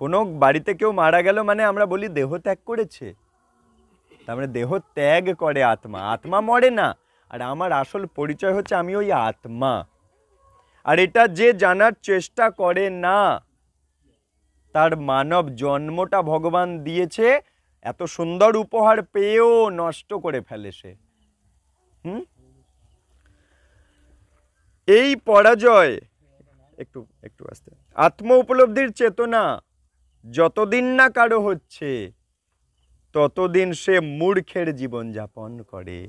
কোনো বাড়িতে কেউ মারা গেল মানে আমরা বলি দেহ ত্যাগ করেছে, তার মানে দেহ ত্যাগ করে আত্মা, আত্মা মরে না। আর আমার আসল পরিচয় হচ্ছে আমি ওই আত্মা। আর এটা যে জানার চেষ্টা করে না, তার মানব জন্মটা ভগবান দিয়েছে, এত সুন্দর উপহার পেয়েও নষ্ট করে ফেলে সে। এই পরাজয়, একটু একটু আস্তে, আত্ম উপলব্ধির চেতনা যতদিন না কারো হচ্ছে ততদিন সে মূর্খের জীবন যাপন করে।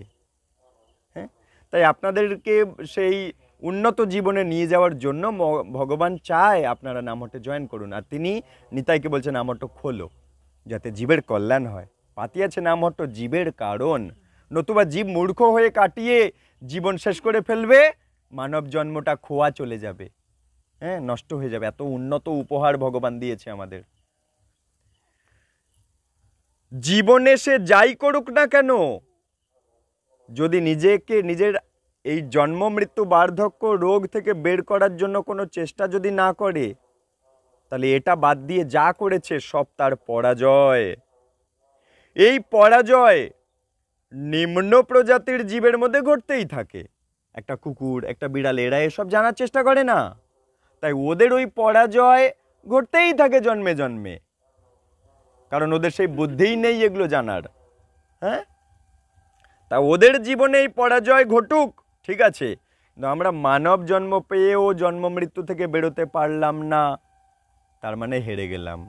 হ্যাঁ, তাই আপনাদেরকে সেই উন্নত জীবনে নিয়ে যাওয়ার জন্য ভগবান চায় আপনারা নামহট্টে জয়েন করুন। আর তিনি নিতাইকে বলছেন নামহট্ট খোলো, যাতে জীবের কল্যাণ হয়। পাতিয়াছে নামহট্ট জীবের কারণ, নতুবা জীব মূর্খ হয়ে কাটিয়ে জীবন শেষ করে ফেলবে, মানব জন্মটা খোয়া চলে যাবে, হ্যাঁ, নষ্ট হয়ে যাবে। এত উন্নত উপহার ভগবান দিয়েছে আমাদের। জীবনে সে যাই করুক না কেন, যদি নিজেকে নিজের এই জন্ম মৃত্যু বার্ধক্য রোগ থেকে বের করার জন্য কোনো চেষ্টা যদি না করে, তাহলে এটা বাদ দিয়ে যা করেছে সব তার পরাজয়। এই পরাজয় নিম্ন প্রজাতির জীবের মধ্যে ঘটতেই থাকে। একটা কুকুর, একটা বিড়াল, এরা এসব জানার চেষ্টা করে না, তাই ওদের ওই পরাজয় ঘটতেই থাকে জন্মে জন্মে, কারণ ওদের সেই বুদ্ধিই নেই এগুলো জানার। হ্যাঁ, তা ওদের জীবনে এই পরাজয় ঘটুক, ঠিক আছে, কিন্তু আমরা মানব জন্ম পেয়েও জন্ম মৃত্যু থেকে বেরোতে পারলাম না, তার মানে হেরে গেলাম।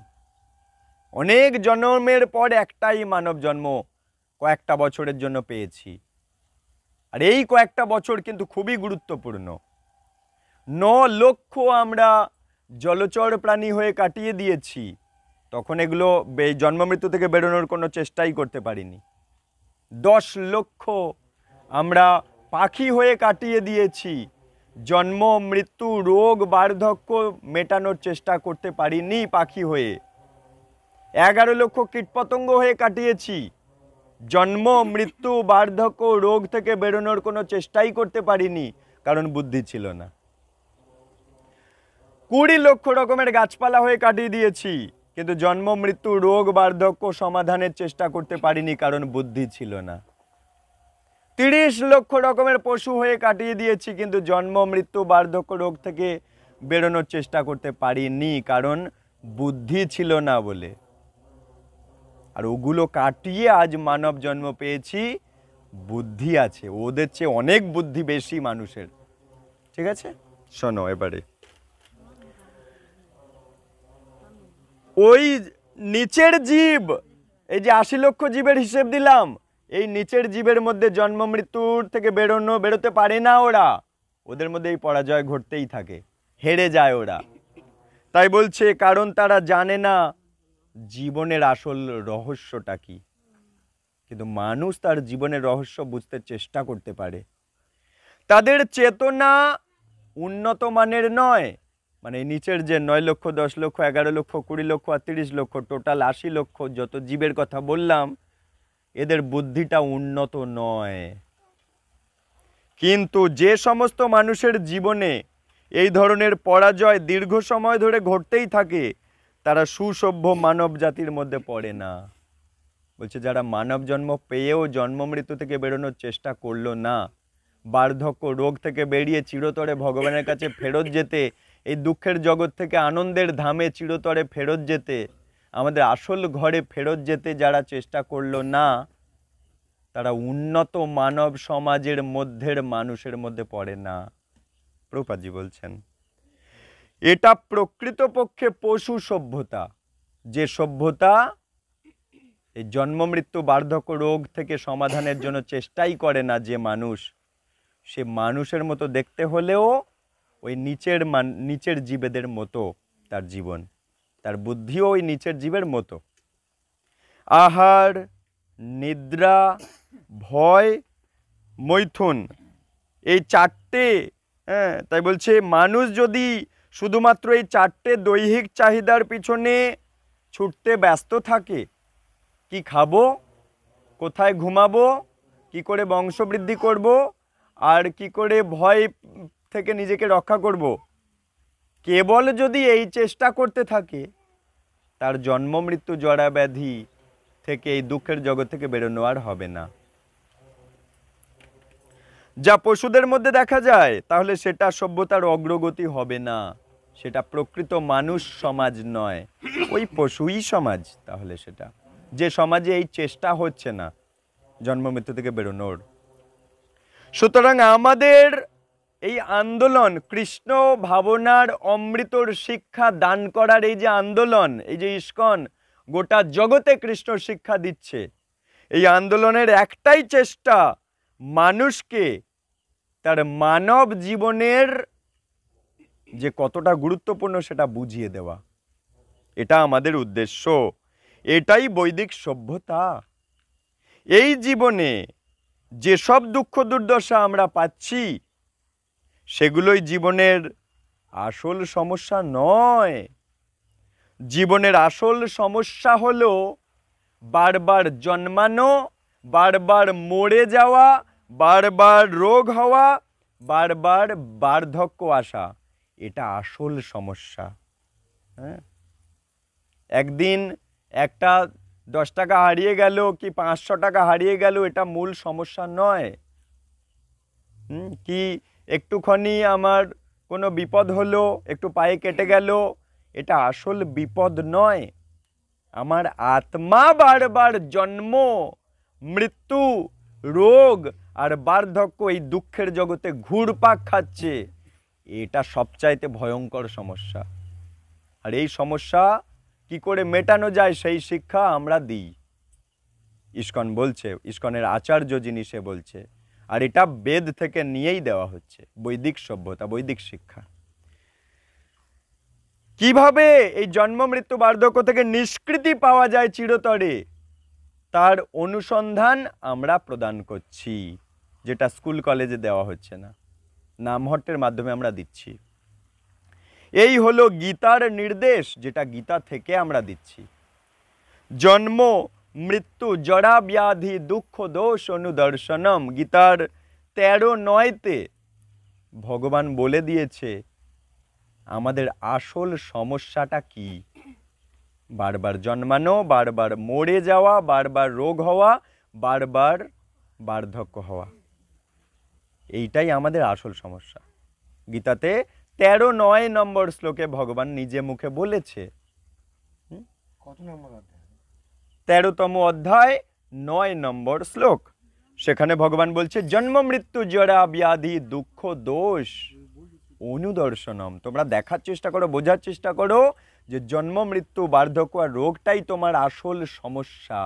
অনেক জন্মের পর একটাই মানব জন্ম কয়েকটা বছরের জন্য পেয়েছি, আর এই কয়েকটা বছর কিন্তু খুবই গুরুত্বপূর্ণ। 9 লক্ষ আমরা জলচর প্রাণী হয়ে কাটিয়ে দিয়েছি, তখন এগুলো জন্ম মৃত্যু থেকে বেরোনোর কোনো চেষ্টাই করতে পারিনি। 10 লক্ষ আমরা পাখি হয়ে কাটিয়ে দিয়েছি, জন্ম মৃত্যু রোগ বার্ধক্য মেটানোর চেষ্টা করতে পারিনি পাখি হয়ে। 11 লক্ষ কীটপতঙ্গ হয়ে কাটিয়েছি, জন্ম মৃত্যু বার্ধক্য রোগ থেকে বেরোনোর কোনো চেষ্টাই করতে পারিনি, কারণ বুদ্ধি ছিল না। 20 লক্ষ রকমের গাছপালা হয়ে কাটিয়ে দিয়েছি, কিন্তু জন্ম মৃত্যু রোগ বার্ধক্য সমাধানের চেষ্টা করতে পারিনি, কারণ বুদ্ধি ছিল না। 30 লক্ষ রকমের পশু হয়ে কাটিয়ে দিয়েছি, কিন্তু জন্ম মৃত্যু বার্ধক্য রোগ থেকে বেরোনোর চেষ্টা করতে পারিনি, কারণ বুদ্ধি ছিল না বলে। আর ওগুলো কাটিয়ে আজ মানব জন্ম পেয়েছি, বুদ্ধি আছে, ওদের চেয়ে অনেক বুদ্ধি বেশি মানুষের। ঠিক আছে, শোনো এবারে ওই নিচের জীব, এই যে 80 লক্ষ জীবের হিসেব দিলাম, এই নিচের জীবের মধ্যে জন্ম মৃত্যুর থেকে বেরোতে পারে না ওরা, ওদের মধ্যে এই পরাজয় ঘটতেই থাকে, হেরে যায় ওরা। তাই বলছে কারণ তারা জানে না জীবনের আসল রহস্যটা কি। কিন্তু মানুষ তার জীবনের রহস্য বুঝতে চেষ্টা করতে পারে। তাদের চেতনা উন্নত মানের নয়, মানে নিচের যে 9 লক্ষ 10 লক্ষ 11 লক্ষ 20 লক্ষ আর 30 লক্ষ টোটাল 80 লক্ষ যত জীবের কথা বললাম, এদের বুদ্ধিটা উন্নত নয়। কিন্তু যে সমস্ত মানুষের জীবনে এই ধরনের পরাজয় দীর্ঘ সময় ধরে ঘটতেই থাকে, তারা সুসভ্য মানব জাতির মধ্যে পড়ে না। বলছে যারা মানব জন্ম পেয়েও জন্ম মৃত্যু থেকে বেরোনোর চেষ্টা করলো না, বার্ধক্য রোগ থেকে বেরিয়ে চিরতরে ভগবানের কাছে ফেরত যেতে, এই দুঃখের জগৎ থেকে আনন্দের ধামে চিরতরে ফেরত যেতে, আমাদের আসল ঘরে ফেরত যেতে যারা চেষ্টা করলো না, তারা উন্নত মানব সমাজের মধ্যের মানুষের মধ্যে পড়ে না। প্রভুপাদজি বলছেন এটা প্রকৃতপক্ষে পশু সভ্যতা, যে সভ্যতা এই জন্ম মৃত্যু বার্ধক্য রোগ থেকে সমাধানের জন্য চেষ্টাই করে না, যে মানুষ, সে মানুষের মতো দেখতে হলেও ওই নিচের জীবেদের মতো তার জীবন, তার বুদ্ধিও ওই নিচের জীবের মতো। আহার, নিদ্রা, ভয়, মৈথুন, এই 4টে, তাই বলছে মানুষ যদি শুধুমাত্র এই 4টে দৈহিক চাহিদার পিছনে ছুটতে ব্যস্ত থাকে, কি খাবো, কোথায় ঘুমাবো, কি করে বংশবৃদ্ধি করব, আর কি করে ভয় থেকে নিজেকে রক্ষা করব, কেবল যদি এই চেষ্টা করতে থাকে, তার জন্ম মৃত্যু জরা ব্যাধি থেকে এই দুঃখের জগৎ থেকে বেরোনো আর হবে না। যা পশুদের মধ্যে দেখা যায়, তাহলে সেটা সভ্যতার অগ্রগতি হবে না, সেটা প্রকৃত মানুষ সমাজ নয়, ওই পশুই সমাজ। তাহলে সেটা যে সমাজে এই চেষ্টা হচ্ছে না জন্ম মৃত্যু থেকে বেরোনোর। সুতরাং আমাদের এই আন্দোলন, কৃষ্ণ ভাবনার অমৃতর শিক্ষা দান করার এই যে আন্দোলন, এই যে ইস্কন গোটা জগতে কৃষ্ণ শিক্ষা দিচ্ছে, এই আন্দোলনের একটাই চেষ্টা, মানুষকে তার মানব জীবনের যে কতটা গুরুত্বপূর্ণ সেটা বুঝিয়ে দেওয়া। এটা আমাদের উদ্দেশ্য, এটাই বৈদিক সভ্যতা। এই জীবনে যেসব দুঃখ দুর্দশা আমরা পাচ্ছি, সেগুলোই জীবনের আসল সমস্যা নয়। জীবনের আসল সমস্যা হলো বারবার জন্মানো, বারবার মরে যাওয়া, বারবার রোগ হওয়া, বারবার বার্ধক্য আসা, এটা আসল সমস্যা। হ্যাঁ, একদিন একটা 10 টাকা হারিয়ে গেল কি 500 টাকা হারিয়ে গেল, এটা মূল সমস্যা নয়। কি একটুখানি আমার কোনো বিপদ হলো, একটু পায়ে কেটে গেল, এটা আসল বিপদ নয়। আমার আত্মা বারবার জন্ম মৃত্যু রোগ আর বার্ধক্য এই দুঃখের জগতে ঘুরপাক খাচ্ছে, এটা সবচাইতে ভয়ঙ্কর সমস্যা। আর এই সমস্যা কি করে মেটানো যায় সেই শিক্ষা আমরা দিই, ইস্কন বলছে, ইস্কনের আচার্য যিনি সে বলছে। আর এটা বেদ থেকে নিয়েই দেওয়া হচ্ছে, বৈদিক সভ্যতা, বৈদিক শিক্ষা। কিভাবে এই জন্ম মৃত্যু বার্ধক্য থেকে নিষ্কৃতি পাওয়া যায় চিরতরে, তার অনুসন্ধান আমরা প্রদান করছি। যেটা স্কুল কলেজে দেওয়া হচ্ছে না, নামহট্টের মাধ্যমে আমরা দিচ্ছি। এই হলো গীতার নির্দেশ, যেটা গীতা থেকে আমরা দিচ্ছি। জন্ম মৃত্যু জরা ব্যাধি দুঃখ দোষ অনুদর্শনম, গীতার 13:9-তে ভগবান বলে দিয়েছে আমাদের আসল সমস্যাটা কি। বারবার জন্মানো, বারবার মরে যাওয়া, বারবার রোগ হওয়া, বারবার বার্ধক্য হওয়া, এইটাই আমাদের আসল সমস্যা। গীতাতে 13:9 শ্লোকে ভগবান নিজে মুখে বলেছে। কত নম্বর অধ্যায়? 13তম অধ্যায় 9 শ্লোক। সেখানে ভগবান বলছে জন্ম মৃত্যু জরা ব্যাধি দুঃখ দোষ অনুদর্শনম। তোমরা দেখার চেষ্টা করো, বোঝার চেষ্টা করো যে জন্ম মৃত্যু বার্ধক্য আর রোগটাই তোমার আসল সমস্যা।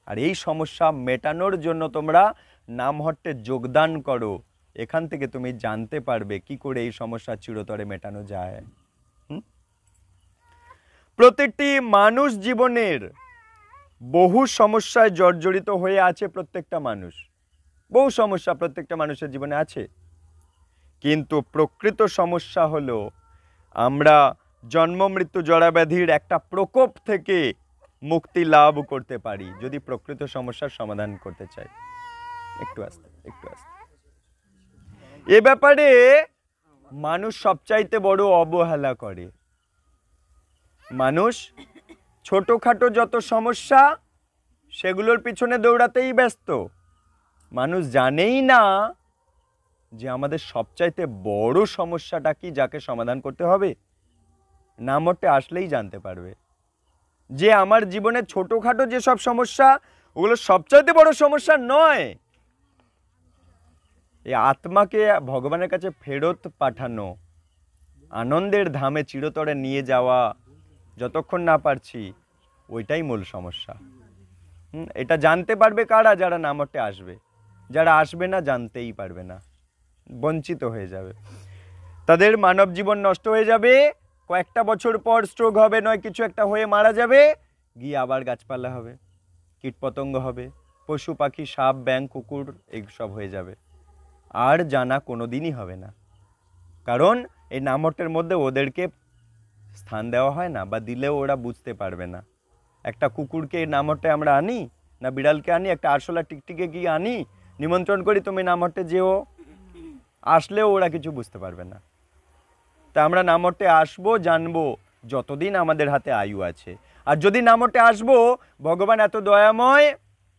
আর এই সমস্যা মেটানোর জন্য তোমরা নামহট্টে যোগদান করো। এখান থেকে তুমি জানতে পারবে কি করে এই সমস্যা চিরতরে মেটানো যায়। প্রতিটি মানুষ জীবনের বহু সমস্যায় জর্জরিত হয়ে আছে। প্রত্যেকটা মানুষ, বহু সমস্যা প্রত্যেকটা মানুষের জীবনে আছে। কিন্তু প্রকৃত সমস্যা হলো আমরা জন্ম মৃত্যু জরাব্যাধির একটা প্রকোপ থেকে মুক্তি লাভ করতে পারি যদি প্রকৃত সমস্যার সমাধান করতে চাই। একটু আস্তে, একটু আস্তে। এ ব্যাপারে মানুষ সবচাইতে বড় অবহেলা করে। মানুষ ছোটখাটো যত সমস্যা সেগুলোর পিছনে দৌড়াতেই ব্যস্ত। মানুষ জানেই না যে আমাদের সবচাইতে বড় সমস্যাটা কি, যাকে সমাধান করতে হবে। নামহট্টে আসলেই জানতে পারবে যে আমার জীবনে ছোটখাটো যেসব সমস্যা ওগুলো সবচাইতে বড় সমস্যা নয়। এই আত্মাকে ভগবানের কাছে ফেরত পাঠানো, আনন্দের ধামে চিরতরে নিয়ে যাওয়া যতক্ষণ না পারছি, ওইটাই মূল সমস্যা। এটা জানতে পারবে কারা? যারা নামহট্টে আসবে। যারা আসবে না জানতেই পারবে না, বঞ্চিত হয়ে যাবে। তাদের মানব জীবন নষ্ট হয়ে যাবে। কয়েকটা বছর পর স্ট্রোক হবে, নয় কিছু একটা হয়ে মারা যাবে, গিয়ে আবার গাছপালা হবে, কীটপতঙ্গ হবে, পশু পাখি, সাপ ব্যাঙ কুকুর এইসব হয়ে যাবে। আর জানা কোনো দিনই হবে না, কারণ এই নামহট্টের মধ্যে ওদেরকে স্থান দেওয়া হয় না, বা দিলেও ওরা বুঝতে পারবে না। একটা কুকুরকে নামহট্টে আমরা আনি না, বিড়ালকে আনি, একটা আরশোলা টিকটিকে গিয়ে আনি, নিমন্ত্রণ করি তুমি নামহট্টে যেও, আসলেও ওরা কিছু বুঝতে পারবে না। তা আমরা নামহট্টে আসবো, জানবো যতদিন আমাদের হাতে আয়ু আছে। আর যদি নামহট্টে আসবো, ভগবান এত দয়াময়,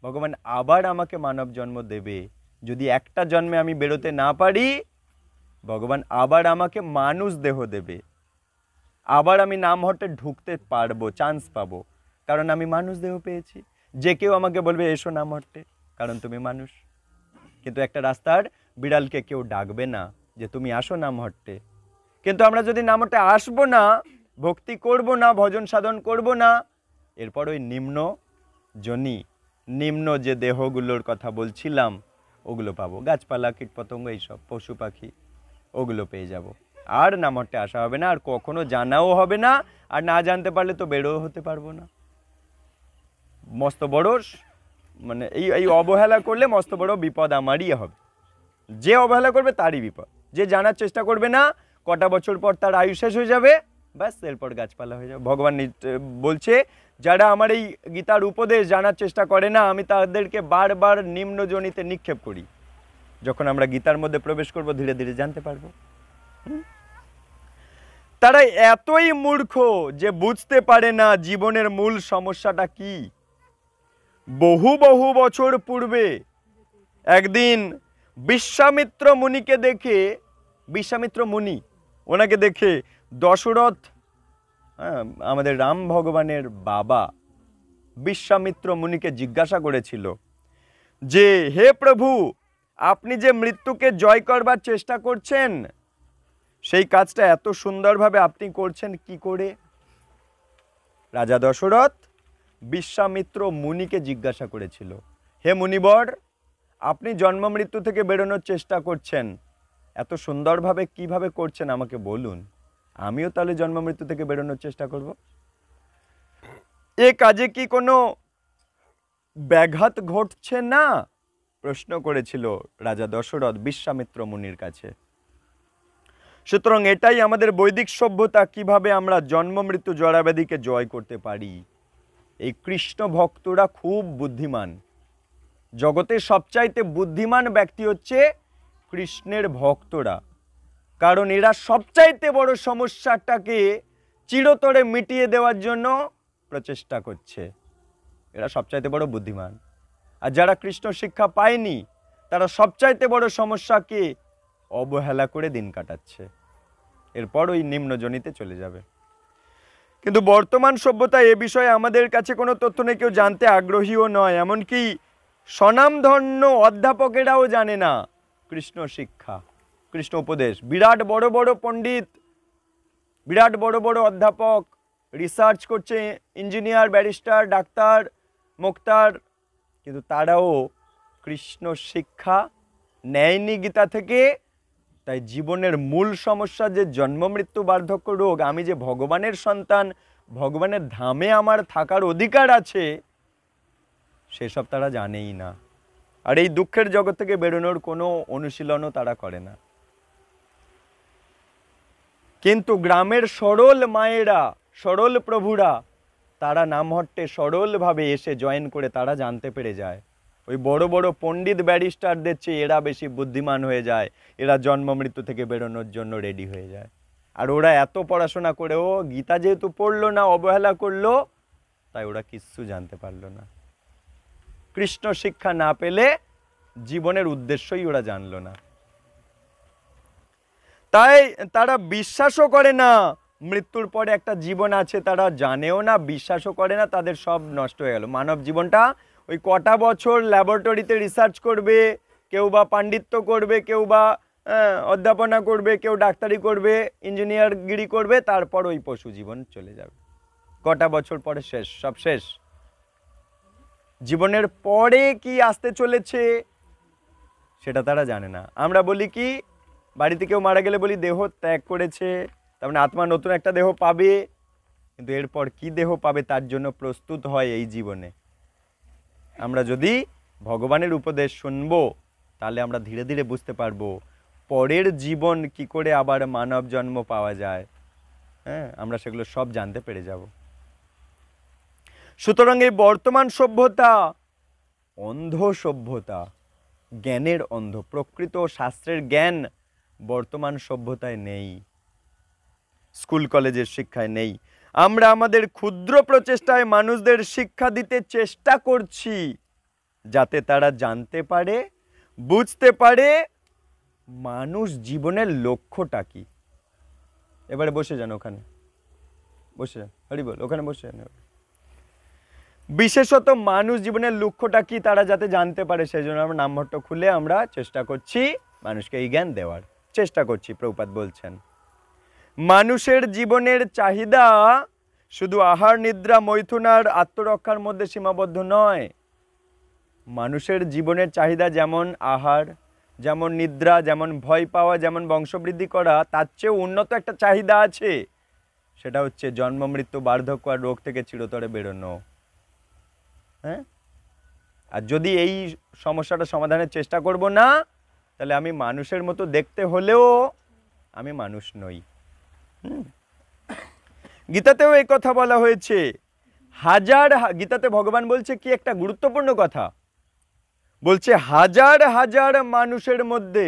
ভগবান আবার আমাকে মানব জন্ম দেবে। যদি একটা জন্মে আমি বেরোতে না পারি, ভগবান আবার আমাকে মানুষ দেহ দেবে, আবার আমি নামহট্টে ঢুকতে পারবো, চান্স পাবো, কারণ আমি মানুষ দেহ পেয়েছি। যে কেউ আমাকে বলবে এসো নামহট্টে, কারণ তুমি মানুষ। কিন্তু একটা রাস্তার বিড়ালকে কেউ ডাকবে না যে তুমি আসো নামহট্টে। কিন্তু আমরা যদি নামহট্টে আসবো না, ভক্তি করব না, ভজন সাধন করব না, এরপর ওই নিম্ন জনি, নিম্ন যে দেহগুলোর কথা বলছিলাম ওগুলো পাবো, গাছপালা কীটপতঙ্গ এইসব পশু পাখি, ওগুলো পেয়ে যাব। আর নামহট্টে আসা হবে না, আর কখনো জানাও হবে না। আর না জানতে পারলে তো বেরোও হতে পারবো না। মস্ত বড় মানে এই অবহেলা করলে মস্ত বড় বিপদ আমারই হবে। যে অবহেলা করবে তারই বিপদ। যে জানার চেষ্টা করবে না, কটা বছর পর তার আয়ু শেষ হয়ে যাবে, ব্যাস এরপর গাছপালা হয়ে যাবে। ভগবান বলছে যারা আমার এই গীতার উপদেশ জানার চেষ্টা করে না, আমি তাদেরকে বারবার নিম্ন যোনিতে নিক্ষেপ করি। যখন আমরা গীতার মধ্যে প্রবেশ করব, ধীরে ধীরে জানতে পারবো। তারা এতই মূর্খ যে বুঝতে পারে না জীবনের মূল সমস্যাটা কি। বহু বহু বছর পূর্বে একদিন বিশ্বামিত্র মুনিকে দেখে, বিশ্বামিত্র মুনি ওনাকে দেখে দশরথ, আমাদের রাম ভগবানের বাবা, বিশ্বামিত্র মুনিকে জিজ্ঞাসা করেছিল যে হে প্রভু, আপনি যে মৃত্যুকে জয় করবার চেষ্টা করছেন, সেই কাজটা এত সুন্দরভাবে আপনি করছেন কি করে? রাজা দশরথ বিশ্বামিত্র মুনিকে জিজ্ঞাসা করেছিল, হে মুনিবর, আপনি জন্ম মৃত্যু থেকে বেরোনোর চেষ্টা করছেন, এত সুন্দরভাবে কিভাবে করছেন আমাকে বলুন, আমিও তাহলে জন্ম মৃত্যু থেকে বেরোনোর চেষ্টা করব। এ কাজে কি কোনো ব্যাঘাত ঘটছে না? প্রশ্ন করেছিল রাজা দশরথ বিশ্বামিত্র মুনির কাছে। সুতরাং এটাই আমাদের বৈদিক সভ্যতা, কিভাবে আমরা জন্ম মৃত্যু জরাব্যাধিকে জয় করতে পারি। এই কৃষ্ণ ভক্তরা খুব বুদ্ধিমান। জগতের সবচাইতে বুদ্ধিমান ব্যক্তি হচ্ছে কৃষ্ণের ভক্তরা, কারণ এরা সবচাইতে বড় সমস্যাটাকে চিরতরে মিটিয়ে দেওয়ার জন্য প্রচেষ্টা করছে। এরা সবচাইতে বড় বুদ্ধিমান। আর যারা কৃষ্ণ শিক্ষা পায়নি তারা সবচাইতে বড় সমস্যাকে অবহেলা করে দিন কাটাচ্ছে, এরপর ওই নিম্নজনিতে চলে যাবে। কিন্তু বর্তমান সভ্যতা এ বিষয়ে আমাদের কাছে কোনো তথ্য নেই, কেউ জানতে আগ্রহীও নয়। এমনকি স্বনামধন্য অধ্যাপকেরাও জানে না কৃষ্ণ শিক্ষা, কৃষ্ণ উপদেশ। বিরাট বড় বড় পণ্ডিত, বিরাট বড় বড় অধ্যাপক রিসার্চ করছে, ইঞ্জিনিয়ার, ব্যারিস্টার, ডাক্তার, মুক্তার, কিন্তু তারাও কৃষ্ণ শিক্ষা নেয়নি গীতা থেকে। তাই জীবনের মূল সমস্যা যে জন্ম মৃত্যু বার্ধক্য রোগ, আমি যে ভগবানের সন্তান, ভগবানের ধামে আমার থাকার অধিকার আছে, সেসব তারা জানেই না। আর এই দুঃখের জগৎ থেকে বেরোনোর কোনো অনুশীলনও তারা করে না। কিন্তু গ্রামের সরল মায়েরা, সরল প্রভুরা, তারা নামহট্টে সরলভাবে এসে জয়েন করে তারা জানতে পেরে যায়। ওই বড় বড় পণ্ডিত ব্যারিস্টারদের চেয়ে এরা বেশি বুদ্ধিমান হয়ে যায়, এরা জন্ম মৃত্যু থেকে বেরোনোর জন্য রেডি হয়ে যায়। আর ওরা এত পড়াশোনা করেও গীতা যেহেতু পড়লো না, অবহেলা করলো, তাই ওরা কিচ্ছু জানতে পারলো না। কৃষ্ণ শিক্ষা না পেলে জীবনের উদ্দেশ্যই ওরা জানলো না। তাই তারা বিশ্বাসও করে না মৃত্যুর পরে একটা জীবন আছে, তারা জানেও না, বিশ্বাসও করে না, তাদের সব নষ্ট হয়ে গেল। মানব জীবনটা ওই কটা বছর ল্যাবরেটরিতে রিসার্চ করবে, কেউ বা পাণ্ডিত্য করবে, কেউ বা অধ্যাপনা করবে, কেউ ডাক্তারি করবে, ইঞ্জিনিয়ারগিরি করবে, তারপর ওই পশু জীবন চলে যাবে। কটা বছর পরে শেষ, সব শেষ। জীবনের পরে কি আসতে চলেছে সেটা তারা জানে না। আমরা বলি কি, বাড়িতে কেউ মারা গেলে বলি দেহ ত্যাগ করেছে, তার মানে আত্মা নতুন একটা দেহ পাবে, কিন্তু এরপর কি দেহ পাবে তার জন্য প্রস্তুত হয় এই জীবনে। আমরা যদি ভগবানের উপদেশ শুনবো তাহলে আমরা ধীরে ধীরে বুঝতে পারবো পরের জীবন কি করে আবার মানব জন্ম পাওয়া যায়। হ্যাঁ, আমরা সেগুলো সব জানতে পেরে যাব। সুতরাং এই বর্তমান সভ্যতা অন্ধ সভ্যতা, জ্ঞানের অন্ধ। প্রকৃত শাস্ত্রের জ্ঞান বর্তমান সভ্যতায় নেই, স্কুল কলেজের শিক্ষায় নেই। আমরা আমাদের ক্ষুদ্র প্রচেষ্টায় মানুষদের শিক্ষা দিতে চেষ্টা করছি, যাতে তারা জানতে পারে, বুঝতে পারে মানুষ জীবনের লক্ষ্যটা কি। এবারে বসে যান, ওখানে বসে যান, হরি বল, ওখানে বসে যান। বিশেষত মানুষ জীবনের লক্ষ্যটা কি তারা যাতে জানতে পারে, সেই জন্য আমরা নামহট্ট খুলে আমরা চেষ্টা করছি মানুষকে এই জ্ঞান দেওয়ার চেষ্টা করছি। প্রভুপাদ বলছেন, মানুষের জীবনের চাহিদা শুধু আহার, নিদ্রা, মৈথুন আর আত্মরক্ষার মধ্যে সীমাবদ্ধ নয়। মানুষের জীবনের চাহিদা যেমন আহার, যেমন নিদ্রা, যেমন ভয় পাওয়া, যেমন বংশবৃদ্ধি করা, তার চেয়েও উন্নত একটা চাহিদা আছে, সেটা হচ্ছে জন্ম মৃত্যু বার্ধক্য আর রোগ থেকে চিরতরে বেরোনো। হ্যাঁ, আর যদি এই সমস্যাটা সমাধানের চেষ্টা করব না, তাহলে আমি মানুষের মতো দেখতে হলেও আমি মানুষ নই। গীতাতেও এই কথা বলা হয়েছে। গীতাতে ভগবান বলছে কি একটা গুরুত্বপূর্ণ কথা, বলছে হাজার হাজার মানুষের মধ্যে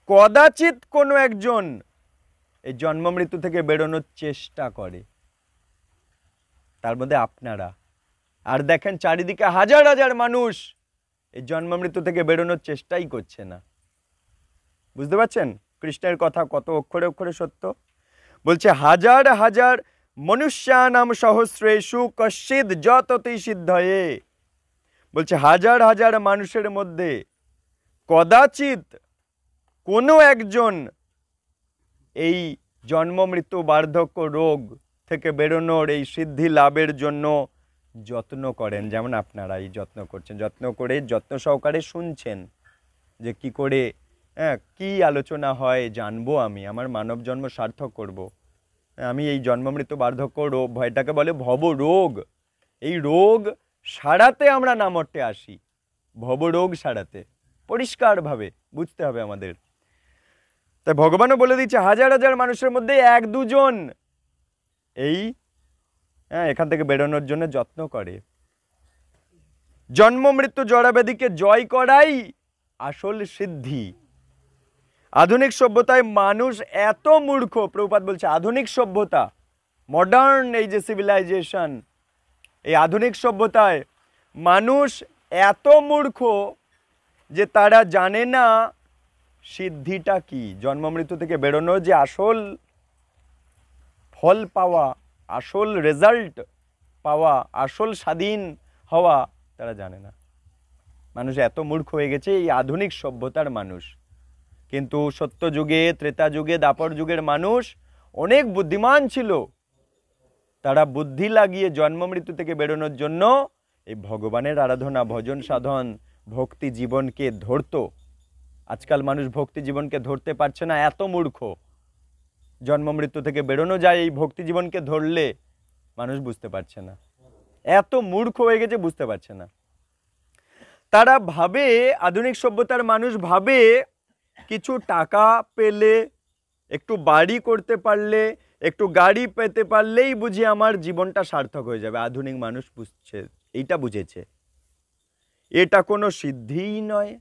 কদাচিৎ কোনো একজন এই জন্ম মৃত্যু থেকে বেরোনোর চেষ্টা করে, তার মধ্যে আপনারা। আর দেখেন চারিদিকে হাজার হাজার মানুষ এই জন্ম মৃত্যু থেকে বেরোনোর চেষ্টাই করছে না। বুঝতে পারছেন কৃষ্ণের কথা কত অক্ষরে অক্ষরে সত্য। বলছে হাজার হাজার মনুষ্যানাম সহস্রেষু কশ্চিৎ যততি সিদ্ধয়ে। বলছে হাজার হাজার মানুষের মধ্যে কদাচিৎ কোনো একজন এই জন্ম মৃত্যু বার্ধক্য রোগ থেকে বেরোনোর এই সিদ্ধি লাভের জন্য যত্ন করেন, যেমন আপনারা এই যত্ন করছেন, যত্ন করে যত্ন সহকারে শুনছেন যে কি করে, কি আলোচনা হয় জানবো, আমি আমার মানব জন্ম সার্থক করব। আমি এই জন্ম মৃত্যু বার্ধক্য রোগ, ভয়টাকে বলে ভব রোগ, এই রোগ সারাতে আমরা নামট্টে আসি। ভবরোগ সারাতে। পরিষ্কারভাবে বুঝতে হবে আমাদের। তাই ভগবানও বলে দিচ্ছে হাজার হাজার মানুষের মধ্যে এক দুজন এই এখান থেকে বেরোনোর জন্য যত্ন করে। জন্ম মৃত্যু জড়াব্যাধিকে জয় করাই আসল সিদ্ধি। আধুনিক সভ্যতায় মানুষ এত মূর্খ, প্রভুপাদ বলছে আধুনিক সভ্যতা, মডার্ন এই যে সিভিলাইজেশন, এই আধুনিক সভ্যতায় মানুষ এত মূর্খ যে তারা জানে না সিদ্ধিটা কি, জন্ম মৃত্যু থেকে বেরোনো যে আসল ফল পাওয়া, আসল রেজাল্ট পাওয়া, আসল স্বাধীন হওয়া তারা জানে না। মানুষ এত মূর্খ হয়ে গেছে এই আধুনিক সভ্যতার মানুষ। কিন্তু সত্য যুগে, ত্রেতা যুগে, দাপর যুগের মানুষ অনেক বুদ্ধিমান ছিল। তারা বুদ্ধি লাগিয়ে জন্ম মৃত্যু থেকে বেরোনোর জন্য এই ভগবানের আরাধনা, ভজন সাধন, ভক্তি জীবনকে ধরত। আজকাল মানুষ ভক্তি জীবনকে ধরতে পারছে না, এত মূর্খ। জন্ম মৃত্যু থেকে বেরোনো যায় এই ভক্তি জীবনকে ধরলে, মানুষ বুঝতে পারছে না, এত মূর্খ হয়ে গেছে, বুঝতে পারছে না। তারা ভাবে, আধুনিক সভ্যতার মানুষ ভাবে কিছু টাকা পেলে, একটু বাড়ি করতে পারলে, একটু গাড়ি পেতে পারলেই বুঝি আমার জীবনটা সার্থক হয়ে যাবে। আধুনিক মানুষ বুঝছে, এইটা বুঝেছে এটা কোনো সিদ্ধিই নয়।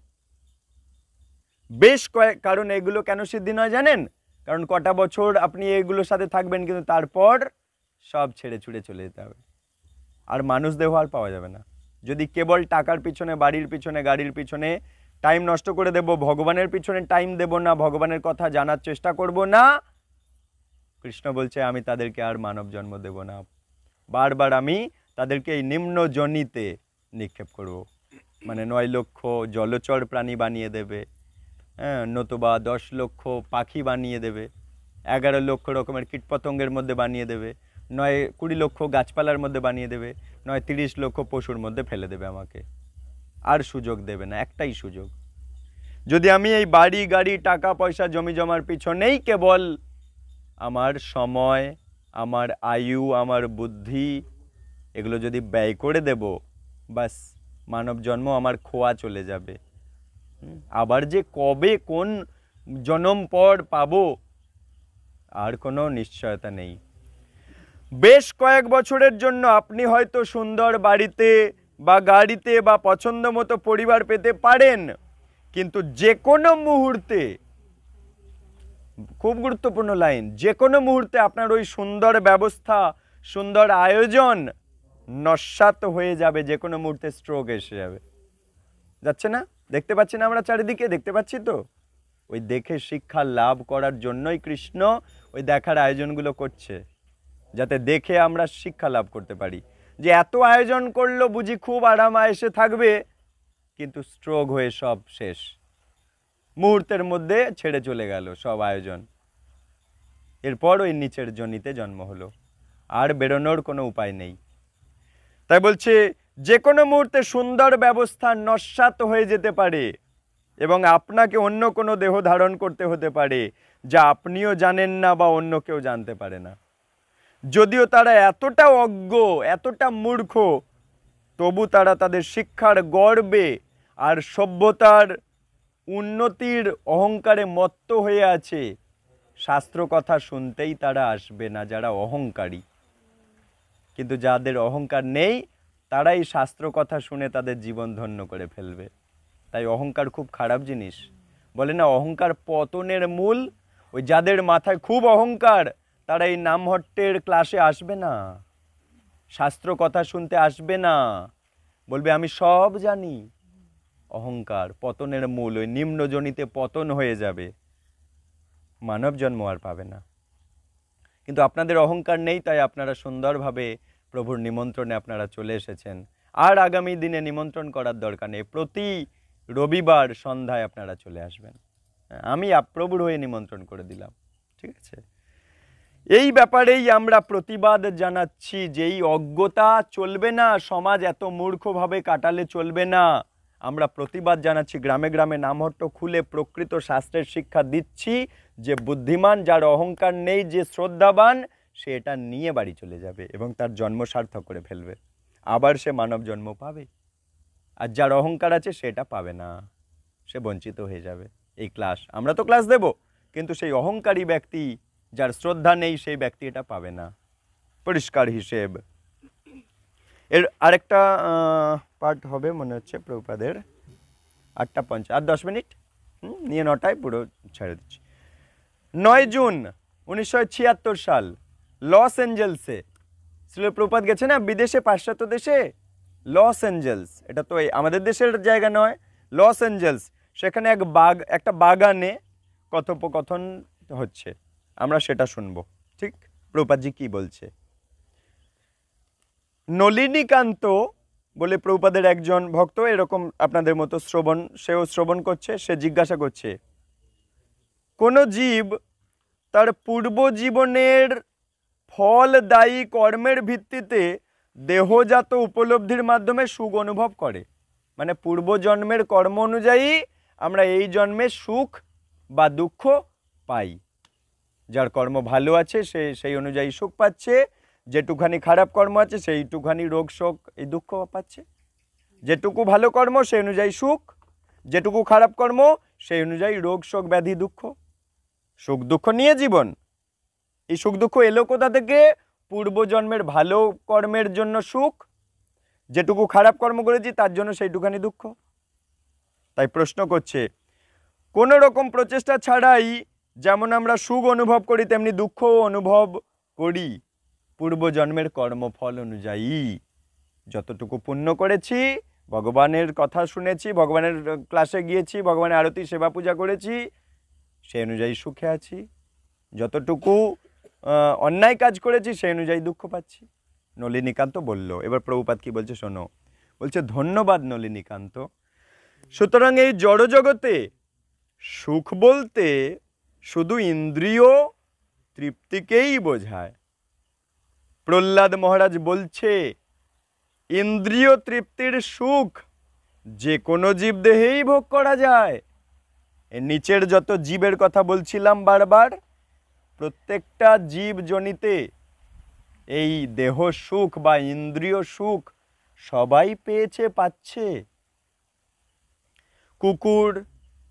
বেশ কারণ এগুলো কেন সিদ্ধি নয় জানেন? কারণ কটা বছর আপনি এগুলোর সাথে থাকবেন, কিন্তু তারপর সব ছেড়ে ছুড়ে চলে যেতে হবে, আর মানুষ দেহ আর পাওয়া যাবে না। যদি কেবল টাকার পিছনে, বাড়ির পিছনে, গাড়ির পিছনে টাইম নষ্ট করে দেব, ভগবানের পিছনে টাইম দেব না, ভগবানের কথা জানার চেষ্টা করব না, কৃষ্ণ বলছে আমি তাদেরকে আর মানব জন্ম দেব না। বারবার আমি তাদেরকে এই নিম্ন জনিতে নিক্ষেপ করব। মানে 9 লক্ষ জলচর প্রাণী বানিয়ে দেবে, নতুবা 10 লক্ষ পাখি বানিয়ে দেবে, 11 লক্ষ রকমের কীটপতঙ্গের মধ্যে বানিয়ে দেবে, নয় 20 লক্ষ গাছপালার মধ্যে বানিয়ে দেবে, নয় 30 লক্ষ পশুর মধ্যে ফেলে দেবে আমাকে। আর সুযোগ দেবে না, একটাই সুযোগ। যদি আমি এই বাড়ি গাড়ি টাকা পয়সা জমি জমার পিছনেই কেবল আমার সময়, আমার আয়ু, আমার বুদ্ধি এগুলো যদি ব্যয় করে দেব, বাস মানব জন্ম আমার খোয়া চলে যাবে। আবার যে কবে কোন জন্ম পর পাবো আর কোনো নিশ্চয়তা নেই। বেশ কয়েক বছরের জন্য আপনি হয়তো সুন্দর বাড়িতে বা গাড়িতে বা পছন্দ মতো পরিবার পেতে পারেন, কিন্তু যে কোনো মুহূর্তে, খুব গুরুত্বপূর্ণ লাইন, যে কোনো মুহূর্তে আপনার ওই সুন্দর ব্যবস্থা, সুন্দর আয়োজন নস্যাৎ হয়ে যাবে। যে কোনো মুহূর্তে স্ট্রোক এসে যাবে। যাচ্ছে না? দেখতে পাচ্ছি না আমরা চারিদিকে? দেখতে পাচ্ছি তো। ওই দেখে শিক্ষা লাভ করার জন্যই কৃষ্ণ ওই দেখার আয়োজনগুলো করছে, যাতে দেখে আমরা শিক্ষা লাভ করতে পারি। যে এত আয়োজন করলো বুঝি খুব আরাম আয়েসে থাকবে, কিন্তু স্ট্রোক হয়ে সব শেষ, মুহূর্তের মধ্যে ছেড়ে চলে গেল সব আয়োজন। এরপর ওই নিচের জনিতে জন্ম হলো, আর বেরোনোর কোনো উপায় নেই। তাই বলছে যে কোনো মুহূর্তে সুন্দর ব্যবস্থা নস্যাৎ হয়ে যেতে পারে এবং আপনাকে অন্য কোনো দেহ ধারণ করতে হতে পারে, যা আপনিও জানেন না বা অন্য কেউ জানতে পারে না। যদিও তারা এতটা অজ্ঞ, এতটা মূর্খ, তবু তারা তাদের শিক্ষার গর্বে আর সভ্যতার উন্নতির অহংকারে মত্ত হয়ে আছে। শাস্ত্র কথা শুনতেই তারা আসবে না, যারা অহংকারী। কিন্তু যাদের অহংকার নেই, তারাই শাস্ত্র কথা শুনে তাদের জীবন ধন্য করে ফেলবে। তাই অহংকার খুব খারাপ জিনিস। বলে না অহংকার পতনের মূল। ওই যাদের মাথায় খুব অহংকার, তারা এই নামহট্টের ক্লাসে আসবে না, শাস্ত্র কথা শুনতে আসবে না, বলবে আমি সব জানি। অহংকার পতনের মূল, ওই নিম্নজনিতে পতন হয়ে যাবে, মানব জন্ম আর পাবে না। কিন্তু আপনাদের অহংকার নেই, তাই আপনারা সুন্দরভাবে প্রভুর নিমন্ত্রণে আপনারা চলে এসেছেন। আর আগামী দিনে নিমন্ত্রণ করার দরকার নেই, প্রতি রবিবার সন্ধ্যায় আপনারা চলে আসবেন। আমি প্রভুর হয়ে নিমন্ত্রণ করে দিলাম, ঠিক আছে? এই ব্যাপারেই আমরা প্রতিবাদ জানাচ্ছি যে এই অজ্ঞতা চলবে না, সমাজ এত মূর্খভাবে কাটালে চলবে না। আমরা প্রতিবাদ জানাচ্ছি, গ্রামে গ্রামে নামহট্ট খুলে প্রকৃত শাস্ত্রের শিক্ষা দিচ্ছি, যে বুদ্ধিমান, যার অহংকার নেই, যে শ্রদ্ধাবান, সে এটা নিয়ে বাড়ি চলে যাবে এবং তার জন্ম সার্থক করে ফেলবে, আবার সে মানব জন্ম পাবে। আর যার অহংকার আছে সেটা পাবে না, সে বঞ্চিত হয়ে যাবে। এই ক্লাস আমরা তো ক্লাস দেব, কিন্তু সেই অহংকারী ব্যক্তি যার শ্রদ্ধা নেই সেই ব্যক্তি এটা পাবে না। পরিষ্কার হিসেব। এর আরেকটা পার্ট হবে মনে হচ্ছে প্রভুপাদের 8:50, আর 10 মিনিট নিয়ে 9টায় পুরো ছেড়ে দিচ্ছি। 9 জুন 1976 সাল লস অ্যাঞ্জেলসে শ্রীল প্রভুপাদ গেছে না বিদেশে, পাশ্চাত্য দেশে, লস অ্যাঞ্জেলস, এটা তো এই আমাদের দেশের জায়গা নয়, লস অ্যাঞ্জেলস, সেখানে একটা বাগানে কথোপকথন হচ্ছে, আমরা সেটা শুনবো। ঠিক প্রভুপাদজি কি বলছে। নলিনীকান্ত বলে প্রভুপাদের একজন ভক্ত, এরকম আপনাদের মতো সেও শ্রবণ করছে, সে জিজ্ঞাসা করছে, কোনো জীব তার পূর্বজীবনের ফলদায়ী কর্মের ভিত্তিতে দেহজাত উপলব্ধির মাধ্যমে সুখ অনুভব করে, মানে পূর্বজন্মের কর্ম অনুযায়ী আমরা এই জন্মে সুখ বা দুঃখ পাই। যার কর্ম ভালো আছে সে সেই অনুযায়ী সুখ পাচ্ছে, যেটুখানি খারাপ কর্ম আছে সেইটুখানি রোগ শোক এই দুঃখ পাচ্ছে। যেটুকু ভালো কর্ম সেই অনুযায়ী সুখ, যেটুকু খারাপ কর্ম সেই অনুযায়ী রোগ শোক ব্যাধি দুঃখ। সুখ দুঃখ নিয়ে জীবন। এই সুখ দুঃখ এলো কোথা থেকে? পূর্বজন্মের ভালো কর্মের জন্য সুখ, যেটুকু খারাপ কর্ম করেছি তার জন্য সেইটুখানি দুঃখ। তাই প্রশ্ন করছে, কোনো রকম প্রচেষ্টা ছাড়াই যেমন আমরা সুখ অনুভব করি তেমনি দুঃখ অনুভব করি পূর্বজন্মের কর্মফল অনুযায়ী। যতটুকু পুণ্য করেছি, ভগবানের কথা শুনেছি, ভগবানের ক্লাসে গিয়েছি, ভগবানের আরতি সেবা পূজা করেছি, সেই অনুযায়ী সুখে আছি। যতটুকু অন্যায় কাজ করেছি সেই অনুযায়ী দুঃখ পাচ্ছি। নলিনীকান্ত বলল। এবার প্রভুপাদ কি বলছে শোনো। বলছে, ধন্যবাদ নলিনীকান্ত। সুতরাং এই জড়জগতে সুখ বলতে শুধু ইন্দ্রিয় তৃপ্তিকেই বোঝায়। প্রহ্লাদ মহারাজ বলছে, ইন্দ্রিয় তৃপ্তির সুখ যে কোনো জীবদেহেই ভোগ করা যায়। এর নিচের যত জীবের কথা বলছিলাম বারবার, প্রত্যেকটা জীবজনিতে এই দেহ সুখ বা ইন্দ্রিয় সুখ সবাই পেয়েছে, পাচ্ছে। কুকুর,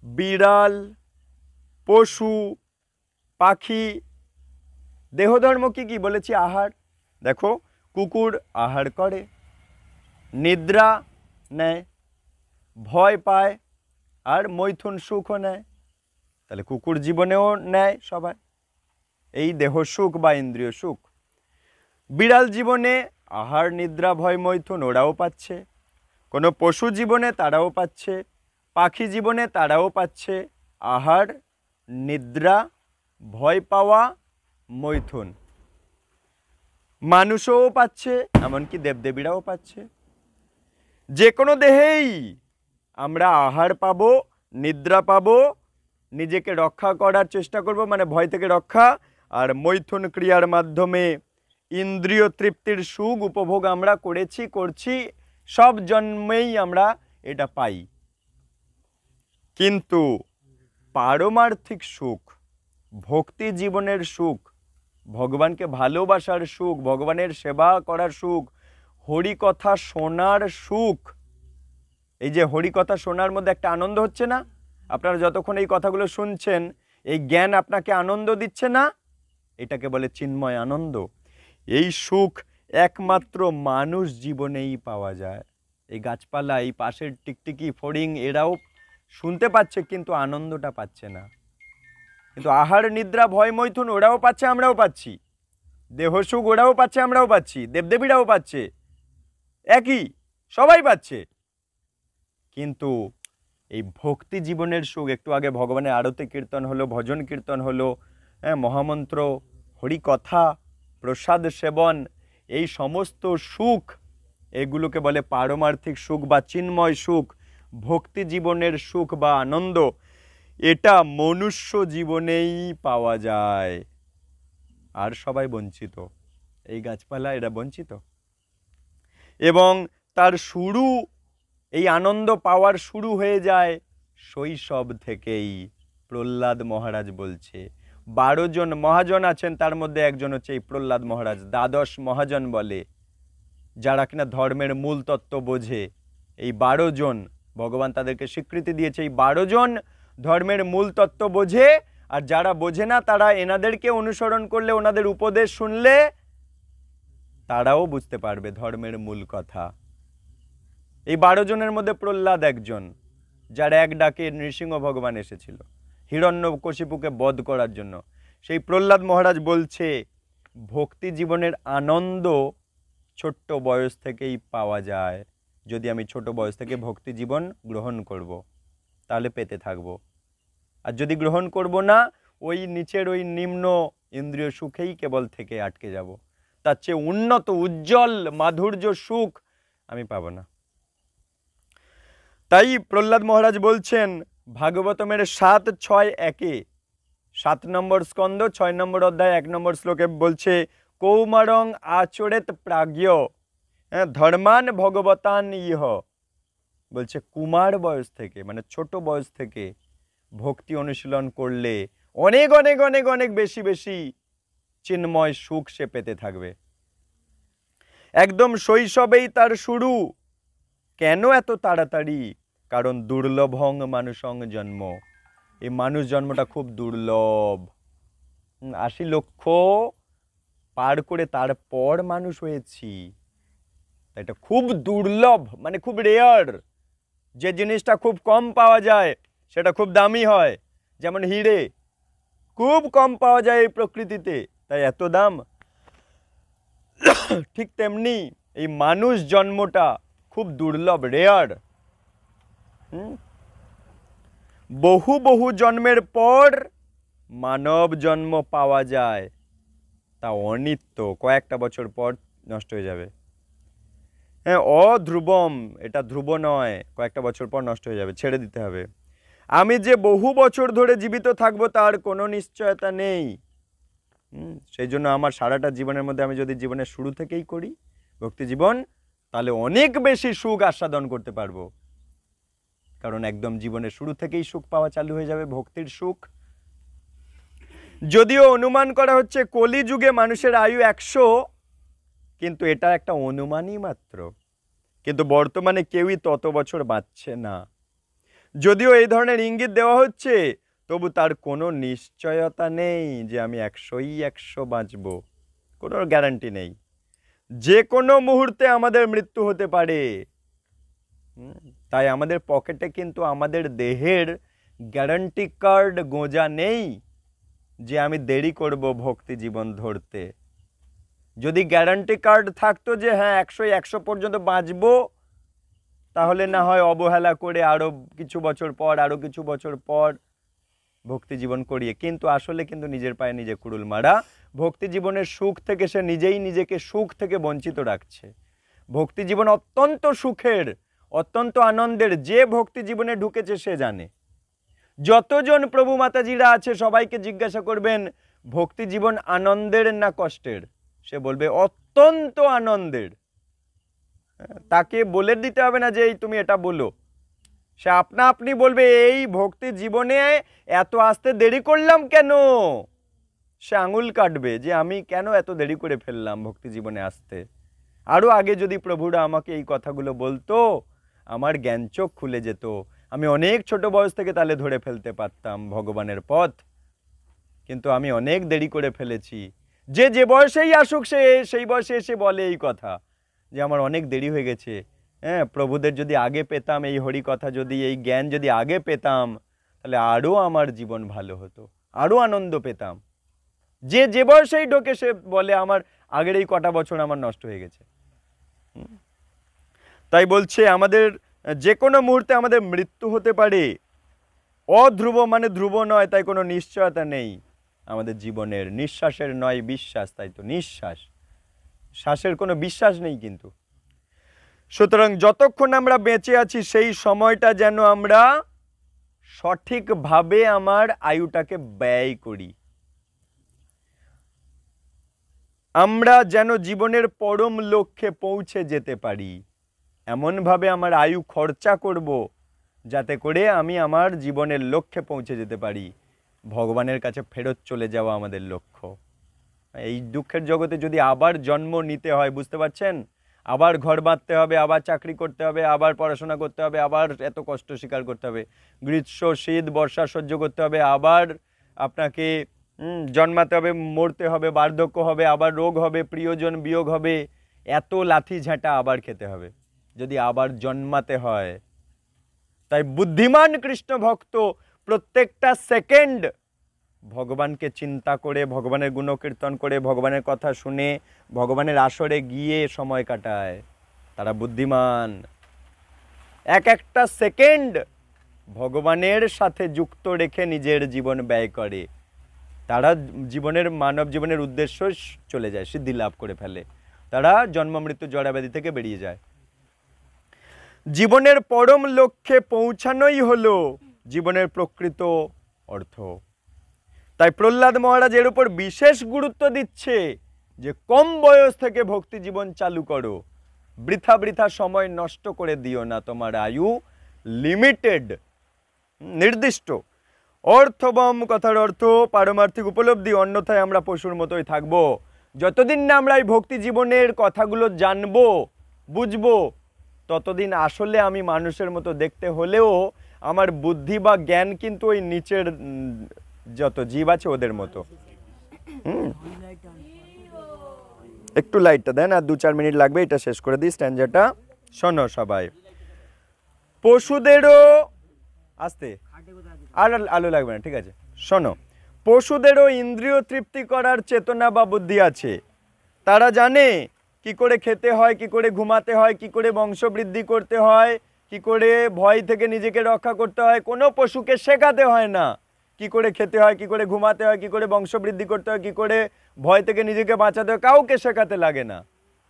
বিড়াল, পশু, পাখি, দেহধর্ম কি কি বলেছি? আহার। দেখো, কুকুর আহার করে, নিদ্রা নেয়, ভয় পায়, আর মৈথুন সুখও নেয়। তাহলে কুকুর জীবনেও নেয় সবাই এই দেহ সুখ বা ইন্দ্রিয় সুখ। বিড়াল জীবনে আহার, নিদ্রা, ভয়, মৈথুন ওরাও পাচ্ছে। কোনো পশু জীবনে তারাও পাচ্ছে, পাখি জীবনে তারাও পাচ্ছে আহার, নিদ্রা, ভয় পাওয়া, মৈথুন। মানুষও পাচ্ছে, এমনকি দেবদেবীরাও পাচ্ছে। যে কোনো দেহেই আমরা আহার পাবো, নিদ্রা পাবো, নিজেকে রক্ষা করার চেষ্টা করব, মানে ভয় থেকে রক্ষা, আর মৈথুন ক্রিয়ার মাধ্যমে ইন্দ্রিয় তৃপ্তির সুখ উপভোগ আমরা করেছি, করছি, সব জন্মেই আমরা এটা পাই। কিন্তু পারমার্থিক সুখ, ভক্তি জীবনের সুখ, ভগবানকে ভালোবাসার সুখ, ভগবানের সেবা করার সুখ, হরিকথা শোনার সুখ, এই যে হরিকথা শোনার মধ্যে একটা আনন্দ হচ্ছে না? আপনারা যতক্ষণ এই কথাগুলো শুনছেন, এই জ্ঞান আপনাকে আনন্দ দিচ্ছে না? এটাকে বলে চিন্ময় আনন্দ। এই সুখ একমাত্র মানুষ জীবনেই পাওয়া যায়। এই গাছপালা, এই পাশের টিকটিকি, ফড়িং এরাও শুনতে পাচ্ছে কিন্তু আনন্দটা পাচ্ছে না। কিন্তু আহার, নিদ্রা, ভয়, মৈথুন ওরাও পাচ্ছে, আমরাও পাচ্ছি। দেহ সুখ ওরাও পাচ্ছে, আমরাও পাচ্ছি, দেবদেবীরাও পাচ্ছে, একই, সবাই পাচ্ছে। কিন্তু এই ভক্তি জীবনের সুখ, একটু আগে ভগবানের আরতি কীর্তন হলো, ভজন কীর্তন হলো, মহামন্ত্র, হরিকথা, প্রসাদ সেবন, এই সমস্ত সুখ, এগুলোকে বলে পারমার্থিক সুখ বা চিন্ময় সুখ। ভক্তি জীবনের সুখ বা আনন্দ, এটা মনুষ্য জীবনেই পাওয়া যায়। আর সবাই বঞ্চিত, এই গাছপালা এরা বঞ্চিত। এবং তার শুরু, এই আনন্দ পাওয়ার শুরু হয়ে যায় শৈশব থেকেই। প্রহ্লাদ মহারাজ বলছে, 12 জন মহাজন আছেন, তার মধ্যে একজন হচ্ছে এই প্রহ্লাদ মহারাজ। দ্বাদশ মহাজন বলে, যারা কিনা ধর্মের মূল তত্ত্ব বোঝে। এই 12 জন ভগবান তাদেরকে স্বীকৃতি দিয়েছে, এই 12 জন ধর্মের মূল তত্ত্ব বোঝে, আর যারা বোঝে না তারা এনাদেরকে অনুসরণ করলে, ওনাদের উপদেশ শুনলে তারাও বুঝতে পারবে ধর্মের মূল কথা। এই 12 জনের মধ্যে প্রহ্লাদ একজন, যার এক ডাকে নৃসিংহ ভগবান এসেছিল হিরণ্যকশিপুকে বধ করার জন্য। সেই প্রহ্লাদ মহারাজ বলছে ভক্তি জীবনের আনন্দ ছোট্ট বয়স থেকেই পাওয়া যায়। যদি আমি ছোট বয়স থেকে ভক্তি জীবন গ্রহণ করব, তাহলে পেতে থাকবো। আর যদি গ্রহণ করব না, ওই নিচের ওই নিম্ন ইন্দ্রিয় সুখেই কেবল থেকে আটকে যাব। তার চেয়ে উন্নত উজ্জ্বল মাধুর্য সুখ আমি পাবো না। তাই প্রহ্লাদ মহারাজ বলছেন ভাগবতমের 7:6-1 7 নম্বর স্কন্ধ 6 নম্বর অধ্যায় 1 নম্বর শ্লোকে বলছে কৌমারং আচরেত প্রাজ্ঞ ধর্মান ভগবতান ইহ। বলছে কুমার বয়স থেকে, মানে ছোট বয়স থেকে ভক্তি অনুশীলন করলে অনেক অনেক অনেক অনেক বেশি বেশি চিন্ময় সুখ সে পেতে থাকবে। একদম শৈশবেই তার শুরু। কেন এত তাড়াতাড়ি? কারণ দুর্লভং মানুষং জন্ম। এই মানুষ জন্মটা খুব দুর্লভ। 80 লক্ষ পার করে তারপর মানুষ হয়েছি। এটা খুব দুর্লভ, মানে খুব রেয়ার। যে জিনিসটা খুব কম পাওয়া যায় সেটা খুব দামি হয়। যেমন হিরে খুব কম পাওয়া যায় এই প্রকৃতিতে, তাই এত দাম। ঠিক তেমনি এই মানুষ জন্মটা খুব দুর্লভ, রেয়ার। বহু বহু জন্মের পর মানব জন্ম পাওয়া যায়, তা অনিত্য, কয়েকটা বছর পর নষ্ট হয়ে যাবে। হ্যাঁ, অধ্রুবম, এটা ধ্রুব নয়, কয়েকটা বছর পর নষ্ট হয়ে যাবে, ছেড়ে দিতে হবে। আমি যে বহু বছর ধরে জীবিত থাকবো তার কোনো নিশ্চয়তা নেই। সেই জন্য আমার সারাটা জীবনের মধ্যে আমি যদি জীবনের শুরু থেকেই করি ভক্তি জীবন, তাহলে অনেক বেশি সুখ আস্বাদন করতে পারবো। কারণ একদম জীবনের শুরু থেকেই সুখ পাওয়া চালু হয়ে যাবে, ভক্তির সুখ। যদিও অনুমান করা হচ্ছে কলিযুগে মানুষের আয়ু 100, কিন্তু এটা একটা অনুমানই মাত্র। কিন্তু বর্তমানে কেউই তত বছর বাঁচছে না। যদিও এই ধরনের ইঙ্গিত দেওয়া হচ্ছে, তবু তার কোনো নিশ্চয়তা নেই যে আমি 100 বাঁচবো, কোনো গ্যারান্টি নেই। যে কোনো মুহূর্তে আমাদের মৃত্যু হতে পারে। তাই আমাদের পকেটে কিন্তু আমাদের দেহের গ্যারান্টি কার্ড গোঁজা নেই যে আমি দেরি করব ভক্তি জীবন ধরতে। যদি গ্যারান্টি কার্ড থাকতো যে হ্যাঁ 100 পর্যন্ত বাঁচবো, তাহলে না হয় অবহেলা করে আরো কিছু বছর পর, আরো কিছু বছর পর ভক্তি জীবন করিয়ে। কিন্তু আসলে কিন্তু নিজের পায়ে নিজে কুড়ুল মারা। ভক্তি জীবনের সুখ থেকে সে নিজেই নিজেকে সুখ থেকে বঞ্চিত রাখছে। ভক্তি জীবন অত্যন্ত সুখের, অত্যন্ত আনন্দের। যে ভক্তি জীবনে ঢুকেছে সে জানে। যতজন প্রভু মাতাজিরা আছে সবাইকে জিজ্ঞাসা করবেন ভক্তি জীবন আনন্দের না কষ্টের, সে বলবে অত্যন্ত আনন্দের। তাকে বলে দিতে হবে না যে এই তুমি এটা বলো, সে আপনা আপনি বলবে এই ভক্তি জীবনে এত আসতে দেরি করলাম কেন। সে আঙুল কাটবে যে আমি কেন এত দেরি করে ফেললাম ভক্তি জীবনে আসতে। আরো আগে যদি প্রভুরা আমাকে এই কথাগুলো বলতো, আমার জ্ঞান চোখ খুলে যেত, আমি অনেক ছোট বয়স থেকে তাহলে ধরে ফেলতে পারতাম ভগবানের পথ। কিন্তু আমি অনেক দেরি করে ফেলেছি। যে বয়সেই আসুক সে সেই বয়সে এসে বলে এই কথা যে আমার অনেক দেরি হয়ে গেছে। হ্যাঁ, প্রভুদের যদি আগে পেতাম, এই হরি কথা যদি, এই জ্ঞান যদি আগে পেতাম, তাহলে আরো আমার জীবন ভালো হতো, আরো আনন্দ পেতাম। যে বয়সেই ঢোকে সে বলে আমার আগের এই কটা বছর আমার নষ্ট হয়ে গেছে। তাই বলছে আমাদের যে কোনো মুহূর্তে আমাদের মৃত্যু হতে পারে। অধ্রুব মানে ধ্রুব নয়, তাই কোনো নিশ্চয়তা নেই আমাদের জীবনের। নিঃশ্বাসের নয় বিশ্বাস, তাই তো নিঃশ্বাস, শ্বাসের কোনো বিশ্বাস নেই কিন্তু। সুতরাং যতক্ষণ আমরা বেঁচে আছি সেই সময়টা যেন আমরা সঠিকভাবে আমার আয়ুটাকে ব্যয় করি। আমরা যেন জীবনের পরম লক্ষ্যে পৌঁছে যেতে পারি, এমনভাবে আমার আয়ু খরচা করব যাতে করে আমি আমার জীবনের লক্ষ্যে পৌঁছে যেতে পারি। ভগবানের কাছে ফেরত চলে যাওয়া আমাদের লক্ষ্য। এই দুঃখের জগতে যদি আবার জন্ম নিতে হয়, বুঝতে পারছেন, আবার ঘর বাঁধতে হবে, আবার চাকরি করতে হবে, আবার পড়াশোনা করতে হবে, আবার এত কষ্ট স্বীকার করতে হবে, গ্রীষ্ম শীত বর্ষা সহ্য করতে হবে, আবার আপনাকে জন্মাতে হবে, মরতে হবে, বার্ধক্য হবে, আবার রোগ হবে, প্রিয়জন বিয়োগ হবে, এত লাথি ঝাঁটা আবার খেতে হবে যদি আবার জন্মাতে হয়। তাই বুদ্ধিমান কৃষ্ণ ভক্ত প্রত্যেকটা সেকেন্ড ভগবানকে চিন্তা করে, ভগবানের গুণকীর্তন করে, ভগবানের কথা শুনে, ভগবানের আসরে গিয়ে সময় কাটায়। তারা বুদ্ধিমান। এক একটা সেকেন্ড ভগবানের সাথে যুক্ত রেখে নিজের জীবন ব্যয় করে। তারা জীবনের মানব জীবনের উদ্দেশ্য চলে যায়, সিদ্ধি লাভ করে ফেলে, তারা জন্ম মৃত্যু জড়াব্যাধি থেকে বেরিয়ে যায়। জীবনের পরম লক্ষ্যে পৌঁছানোই হলো জীবনের প্রকৃত অর্থ। তাই প্রহ্লাদ মহারাজ এর উপর বিশেষ গুরুত্ব দিচ্ছে যে কম বয়স থেকে ভক্তি জীবন চালু করো, বৃথা বৃথা সময় নষ্ট করে দিও না, তোমার আয়ু লিমিটেড, নির্দিষ্ট। অর্থবম কথার অর্থ পারমার্থিক উপলব্ধি, অন্যথায় আমরা পশুর মতোই থাকবো। যতদিন না আমরা এই ভক্তি জীবনের কথাগুলো জানবো বুঝবো, ততদিন আসলে আমি মানুষের মতো দেখতে হলেও আমার বুদ্ধি বা জ্ঞান কিন্তু ওই নিচের যত জীব আছে ওদের মতো। একটু লাইটটা দেন, আর 2-4 মিনিট লাগবে, এটা শেষ করে দিই স্ট্যান্ডাটা। শোনো সবাই, পশুদেরও আস্তে, আর আলো লাগবে না, ঠিক আছে? শোনো, পশুদেরও ইন্দ্রিয় তৃপ্তি করার চেতনা বা বুদ্ধি আছে। তারা জানে কি করে খেতে হয়, কি করে ঘুমাতে হয়, কি করে বংশবৃদ্ধি করতে হয়, কি করে ভয় থেকে নিজেকে রক্ষা করতে হয়। কোনো পশুকে শেখাতে হয় না কি করে খেতে হয়, কি করে ঘুমাতে হয়, কি করে বংশবৃদ্ধি করতে হয়, কি করে ভয় থেকে নিজেকে বাঁচাতে হয়, কাউকে শেখাতে লাগে না।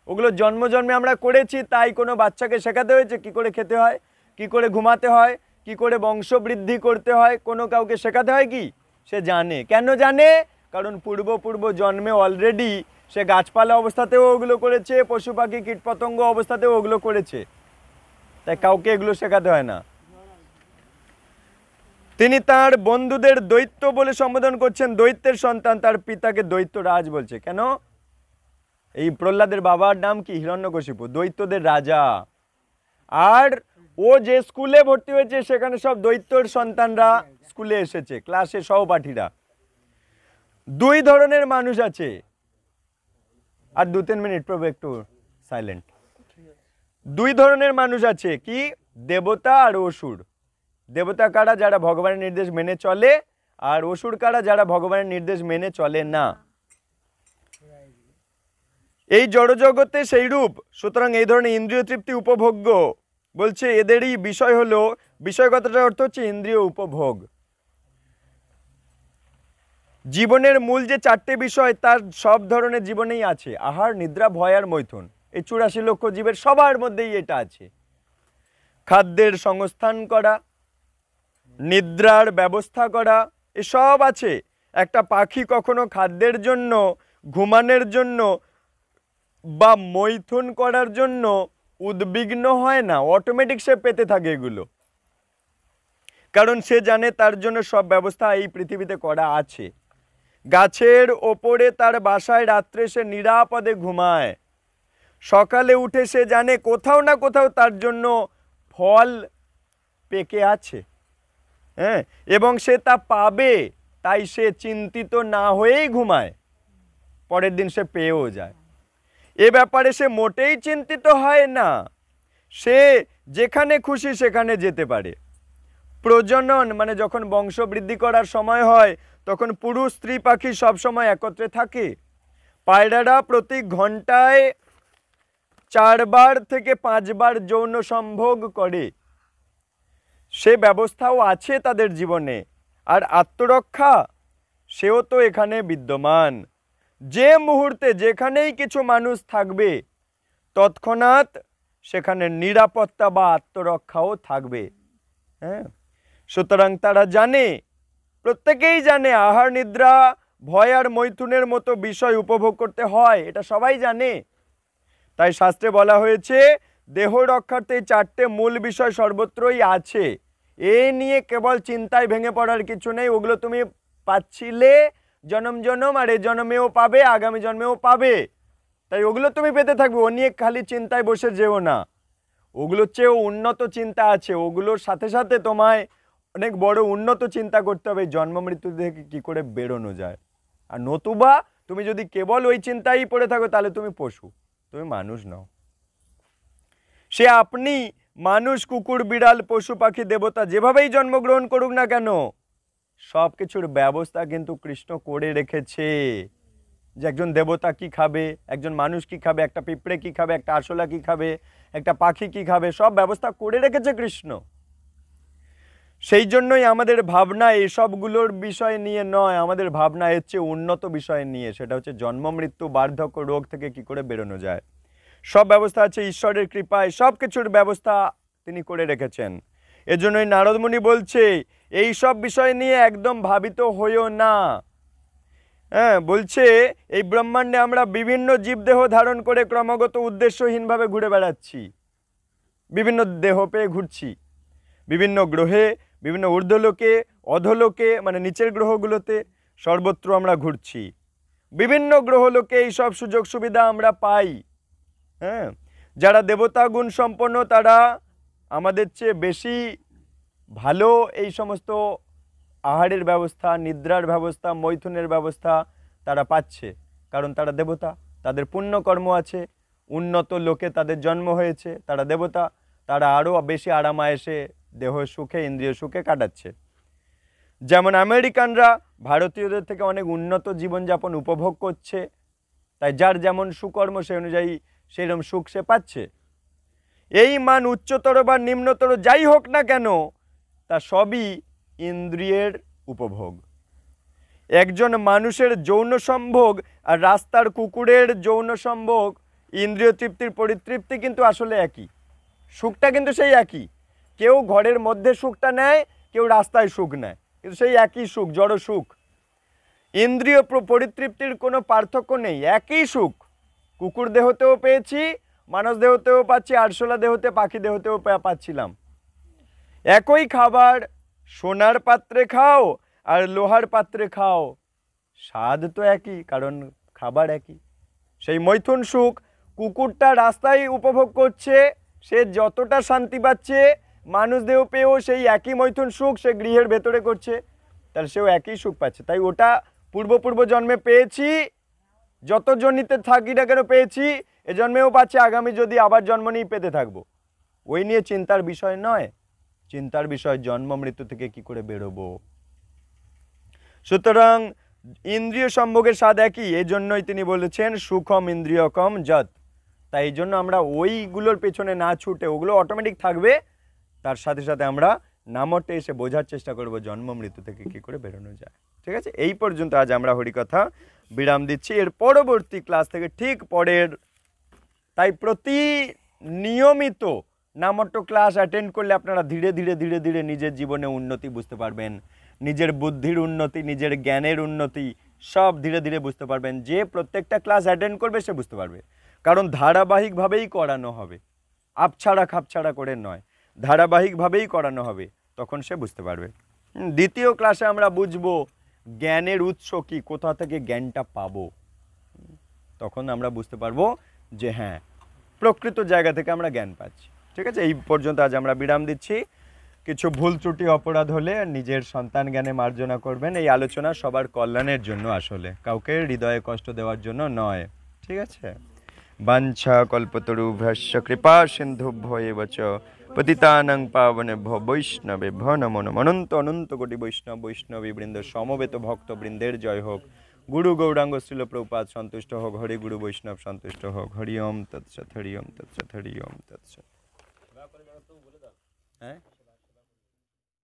ওগুলো জন্ম জন্মে আমরা করেছি, তাই কোনো বাচ্চাকে শেখাতে হয়েছে কি করে খেতে হয়, কি করে ঘুমাতে হয়, কি করে বংশবৃদ্ধি করতে হয়? কোনো কাউকে শেখাতে হয় কি? সে জানে। কেন জানে? কারণ পূর্ব জন্মে অলরেডি সে গাছপালা অবস্থাতেও ওগুলো করেছে, পশু পাখি কীটপতঙ্গ অবস্থাতেও ওগুলো করেছে, তাই কাউকে এগুলো শেখাতে হয় না। তিনি তার বন্ধুদের দৈত্য বলে সম্বোধন করছেন। দৈত্যের সন্তান, তার পিতাকে দৈত্যরাজ বলছে। কেন? এই প্রহ্লাদের বাবার নাম কি? হিরণ্যকশিপু, দৈত্যদের রাজা। আর ও যে স্কুলে ভর্তি হয়েছে সেখানে সব দৈত্যর সন্তানরা স্কুলে এসেছে, ক্লাসে সহপাঠীরা। 2 ধরনের মানুষ আছে। আর 2-3 মিনিট প্রভু একটু সাইলেন্ট। 2 ধরনের মানুষ আছে, কি? দেবতা আর অসুর। দেবতা কারা? যারা ভগবানের নির্দেশ মেনে চলে। আর অসুর কারা? যারা ভগবানের নির্দেশ মেনে চলে না। এই জড়জগতে সেই রূপ। সুতরাং এই ধরনের ইন্দ্রিয় তৃপ্তি উপভোগ্য। বলছে এদেরই বিষয় হলো, বিষয় কথাটার অর্থ হচ্ছে ইন্দ্রিয় উপভোগ। জীবনের মূল যে 4টে বিষয় তার সব ধরনের জীবনেই আছে। আহার, নিদ্রা, ভয় আর মৈথুন। এই 84 লক্ষ জীবের সবার মধ্যেই এটা আছে। খাদ্যের সংস্থান করা, নিদ্রার ব্যবস্থা করা, এসব আছে। একটা পাখি কখনো খাদ্যের জন্য, ঘুমানোর জন্য বা মৈথুন করার জন্য উদ্বিগ্ন হয় না, অটোমেটিক সে পেতে থাকে এগুলো। কারণ সে জানে তার জন্য সব ব্যবস্থা এই পৃথিবীতে করা আছে। গাছের ওপরে তার বাসায় রাত্রে সে নিরাপদে ঘুমায়। সকালে উঠে সে জানে কোথাও না কোথাও তার জন্য ফল পেকে আছে, হ্যাঁ, এবং সে তা পাবে। তাই সে চিন্তিত না হয়েই ঘুমায়, পরের দিন সে পেয়েও যায়। এ ব্যাপারে সে মোটেই চিন্তিত হয় না। সে যেখানে খুশি সেখানে যেতে পারে। প্রজনন মানে যখন বংশ বৃদ্ধি করার সময় হয় তখন পুরুষ স্ত্রী পাখি সব সময় একত্রে থাকে। পায়রারা প্রতি ঘন্টায় 4 বার থেকে 5 বার যৌন সম্ভোগ করে। সে ব্যবস্থাও আছে তাদের জীবনে। আর আত্মরক্ষা সেও তো এখানে বিদ্যমান। যে মুহূর্তে যেখানেই কিছু মানুষ থাকবে তৎক্ষণাৎ সেখানে নিরাপত্তা বা আত্মরক্ষাও থাকবে, হ্যাঁ। সুতরাং তারা জানে, প্রত্যেকেই জানে আহার, নিদ্রা, ভয় আর মৈথুনের মতো বিষয় উপভোগ করতে হয়, এটা সবাই জানে। তাই শাস্ত্রে বলা হয়েছে দেহ রক্ষার্থে এই 4টে মূল বিষয় সর্বত্রই আছে। এ নিয়ে কেবল চিন্তায় ভেঙে পড়ার কিছু নেই। ওগুলো তুমি পাচ্ছিলে জনম জনম, আর এ জন্মেও পাবে, আগামী জন্মেও পাবে। তাই ওগুলো তুমি পেতে থাকবে, ও নিয়ে খালি চিন্তায় বসে যেও না। ওগুলোর চেয়েও উন্নত চিন্তা আছে, ওগুলোর সাথে সাথে তোমায় অনেক বড় উন্নত চিন্তা করতে হবে জন্ম মৃত্যু থেকে কী করে বেরোনো যায়। আর নতুবা তুমি যদি কেবল ওই চিন্তাই পড়ে থাকো তাহলে তুমি পশু, তুমি মানুষ নও। সে আপনি মানুষ, কুকুর, বিড়াল, পশু পাখি, দেবতা যেভাবেই জন্মগ্রহণ করুক না কেন, সব কিছুর ব্যবস্থা কিন্তু কৃষ্ণ করে রেখেছে। যে একজন দেবতা কি খাবে, একজন মানুষ কি খাবে, একটা পিঁপড়ে কি খাবে, একটা আরশোলা কি খাবে, একটা পাখি কি খাবে, সব ব্যবস্থা করে রেখেছে কৃষ্ণ। সেই জন্যই আমাদের ভাবনা এসবগুলোর বিষয় নিয়ে নয়, আমাদের ভাবনা এর চেয়ে উন্নত বিষয় নিয়ে, সেটা হচ্ছে জন্ম মৃত্যু, বার্ধক্য, রোগ থেকে কি করে বেরোনো যায়। সব ব্যবস্থা আছে ঈশ্বরের কৃপায়, সব কিছুর ব্যবস্থা তিনি করে রেখেছেন। এজন্যই নারদ মুনি বলছে এই সব বিষয় নিয়ে একদম ভাবিত হইও না। হ্যাঁ, বলছে এই ব্রহ্মাণ্ডে আমরা বিভিন্ন জীবদেহ ধারণ করে ক্রমাগত উদ্দেশ্যহীনভাবে ঘুরে বেড়াচ্ছি, বিভিন্ন দেহ পেয়ে ঘুরছি, বিভিন্ন গ্রহে, বিভিন্ন ঊর্ধ্বলোকে, অধোলোকে মানে নিচের গ্রহগুলোতে, সর্বত্র আমরা ঘুরছি। বিভিন্ন গ্রহলোকে এই সব সুযোগ সুবিধা আমরা পাই। হ্যাঁ, যারা দেবতা গুণ সম্পন্ন তারা আমাদের চেয়ে বেশি ভালো এই সমস্ত আহারের ব্যবস্থা, নিদ্রার ব্যবস্থা, মৈথুনের ব্যবস্থা তারা পাচ্ছে, কারণ তারা দেবতা, তাদের পুণ্যকর্ম আছে, উন্নত লোকে তাদের জন্ম হয়েছে, তারা দেবতা, তারা আরও বেশি আরামায়েসে দেহ সুখে, ইন্দ্রিয় সুখে কাটাচ্ছে। যেমন আমেরিকানরা ভারতীয়দের থেকে অনেক উন্নত জীবনযাপন উপভোগ করছে, তাই যার যেমন সুকর্ম সেই অনুযায়ী সেরকম সুখ সে পাচ্ছে। এই মান উচ্চতর বা নিম্নতর যাই হোক না কেন, তা সবই ইন্দ্রিয়ের উপভোগ। একজন মানুষের যৌন সম্ভোগ আর রাস্তার কুকুরের যৌন সম্ভোগ, ইন্দ্রিয় তৃপ্তির পরিতৃপ্তি কিন্তু আসলে একই, সুখটা কিন্তু সেই একই। কেউ ঘরের মধ্যে সুখটা নেয়, কেউ রাস্তায় সুখ নেয়, কিন্তু সেই একই সুখ, জড় সুখ। ইন্দ্রিয় পরিতৃপ্তির কোনো পার্থক্য নেই, একই সুখ। কুকুর দেহতেও পেয়েছি, মানুষ দেহতেও পাচ্ছি, আরশোলা দেহতে, পাখি দেহতেও পাচ্ছিলাম। একই খাবার সোনার পাত্রে খাও আর লোহার পাত্রে খাও, স্বাদ তো একই, কারণ খাবার একই। সেই মৈথুন সুখ কুকুরটা রাস্তায় উপভোগ করছে, সে যতটা শান্তি পাচ্ছে, মানুষ দেহ পেয়েও সেই একই মৈথুন সুখ সে গৃহের ভেতরে করছে, তাহলে সেও একই সুখ পাচ্ছে। তাই ওটা পূর্ব জন্মে পেয়েছি, যত জনিতে থাকি না কেন পেয়েছি, এ জন্মেও পাচ্ছি, আগামী যদি আবার জন্ম নিয়ে পেতে থাকবো। ওই নিয়ে চিন্তার বিষয় নয়, চিন্তার বিষয় জন্ম মৃত্যু থেকে কি করে বেরোবো। সুতরাং ইন্দ্রিয় সম্ভোগের স্বাদ একই, এই জন্যই তিনি বলেছেন সুখম ইন্দ্রিয়কম যৎ। তাই এই জন্য আমরা ওইগুলোর পেছনে না ছুটে, ওগুলো অটোমেটিক থাকবে, তার সাথে সাথে আমরা নামতে এসে বোঝার চেষ্টা করব জন্ম মৃত্যু থেকে কি করে বেরোনো যায়। ঠিক আছে, এই পর্যন্ত আজ আমরা হরিকথা বিরাম দিচ্ছি। এর পরবর্তী ক্লাস থেকে ঠিক পরের, তাই প্রতি নিয়মিত নামট্য ক্লাস অ্যাটেন্ড করলে আপনারা ধীরে ধীরে ধীরে ধীরে নিজের জীবনে উন্নতি বুঝতে পারবেন, নিজের বুদ্ধির উন্নতি, নিজের জ্ঞানের উন্নতি সব ধীরে ধীরে বুঝতে পারবেন। যে প্রত্যেকটা ক্লাস অ্যাটেন্ড করবে সে বুঝতে পারবে, কারণ ধারাবাহিকভাবেই করানো হবে, আপছাড়া খাপছাড়া করে নয়, ধারাবাহিকভাবেই করানো হবে, তখন সে বুঝতে পারবে। দ্বিতীয় ক্লাসে আমরা বুঝবো জ্ঞানের উৎস কি, কোথা থেকে জ্ঞানটা পাবো, তখন আমরা বুঝতে পারবো যে হ্যাঁ প্রকৃত জায়গা থেকে আমরা জ্ঞান পাচ্ছি। ঠিক আছে, এই পর্যন্ত আজ আমরা বিরাম দিচ্ছি। কিছু ভুল ত্রুটি অপরাধ হলে নিজের সন্তান জ্ঞানে মার্জনা করবেন। এই আলোচনা সবার কল্যাণের জন্য, আসলে কাউকে হৃদয়ে কষ্ট দেওয়ার জন্য নয়। ঠিক আছে, বাঞ্ছা কল্পতরুভ্যশ্চ কৃপা সিন্ধুভ্য এব চ পতিতানাং পাবনেভ্যো বৈষ্ণবেভ্যো নমো নমঃ। অনন্ত অনন্ত কোটি বৈষ্ণবী বৃন্দ সমবেত ভক্ত বৃন্দের জয় হোক। গুরু গৌরাঙ্গ শ্রীল প্রভুপাদ সন্তুষ্ট হোক, হরি গুরু বৈষ্ণব সন্তুষ্ট হোক। হরি ওম তৎসৎ, হরি ওম তৎসৎ, হরি ওম তৎসৎ। হ্যাঁ।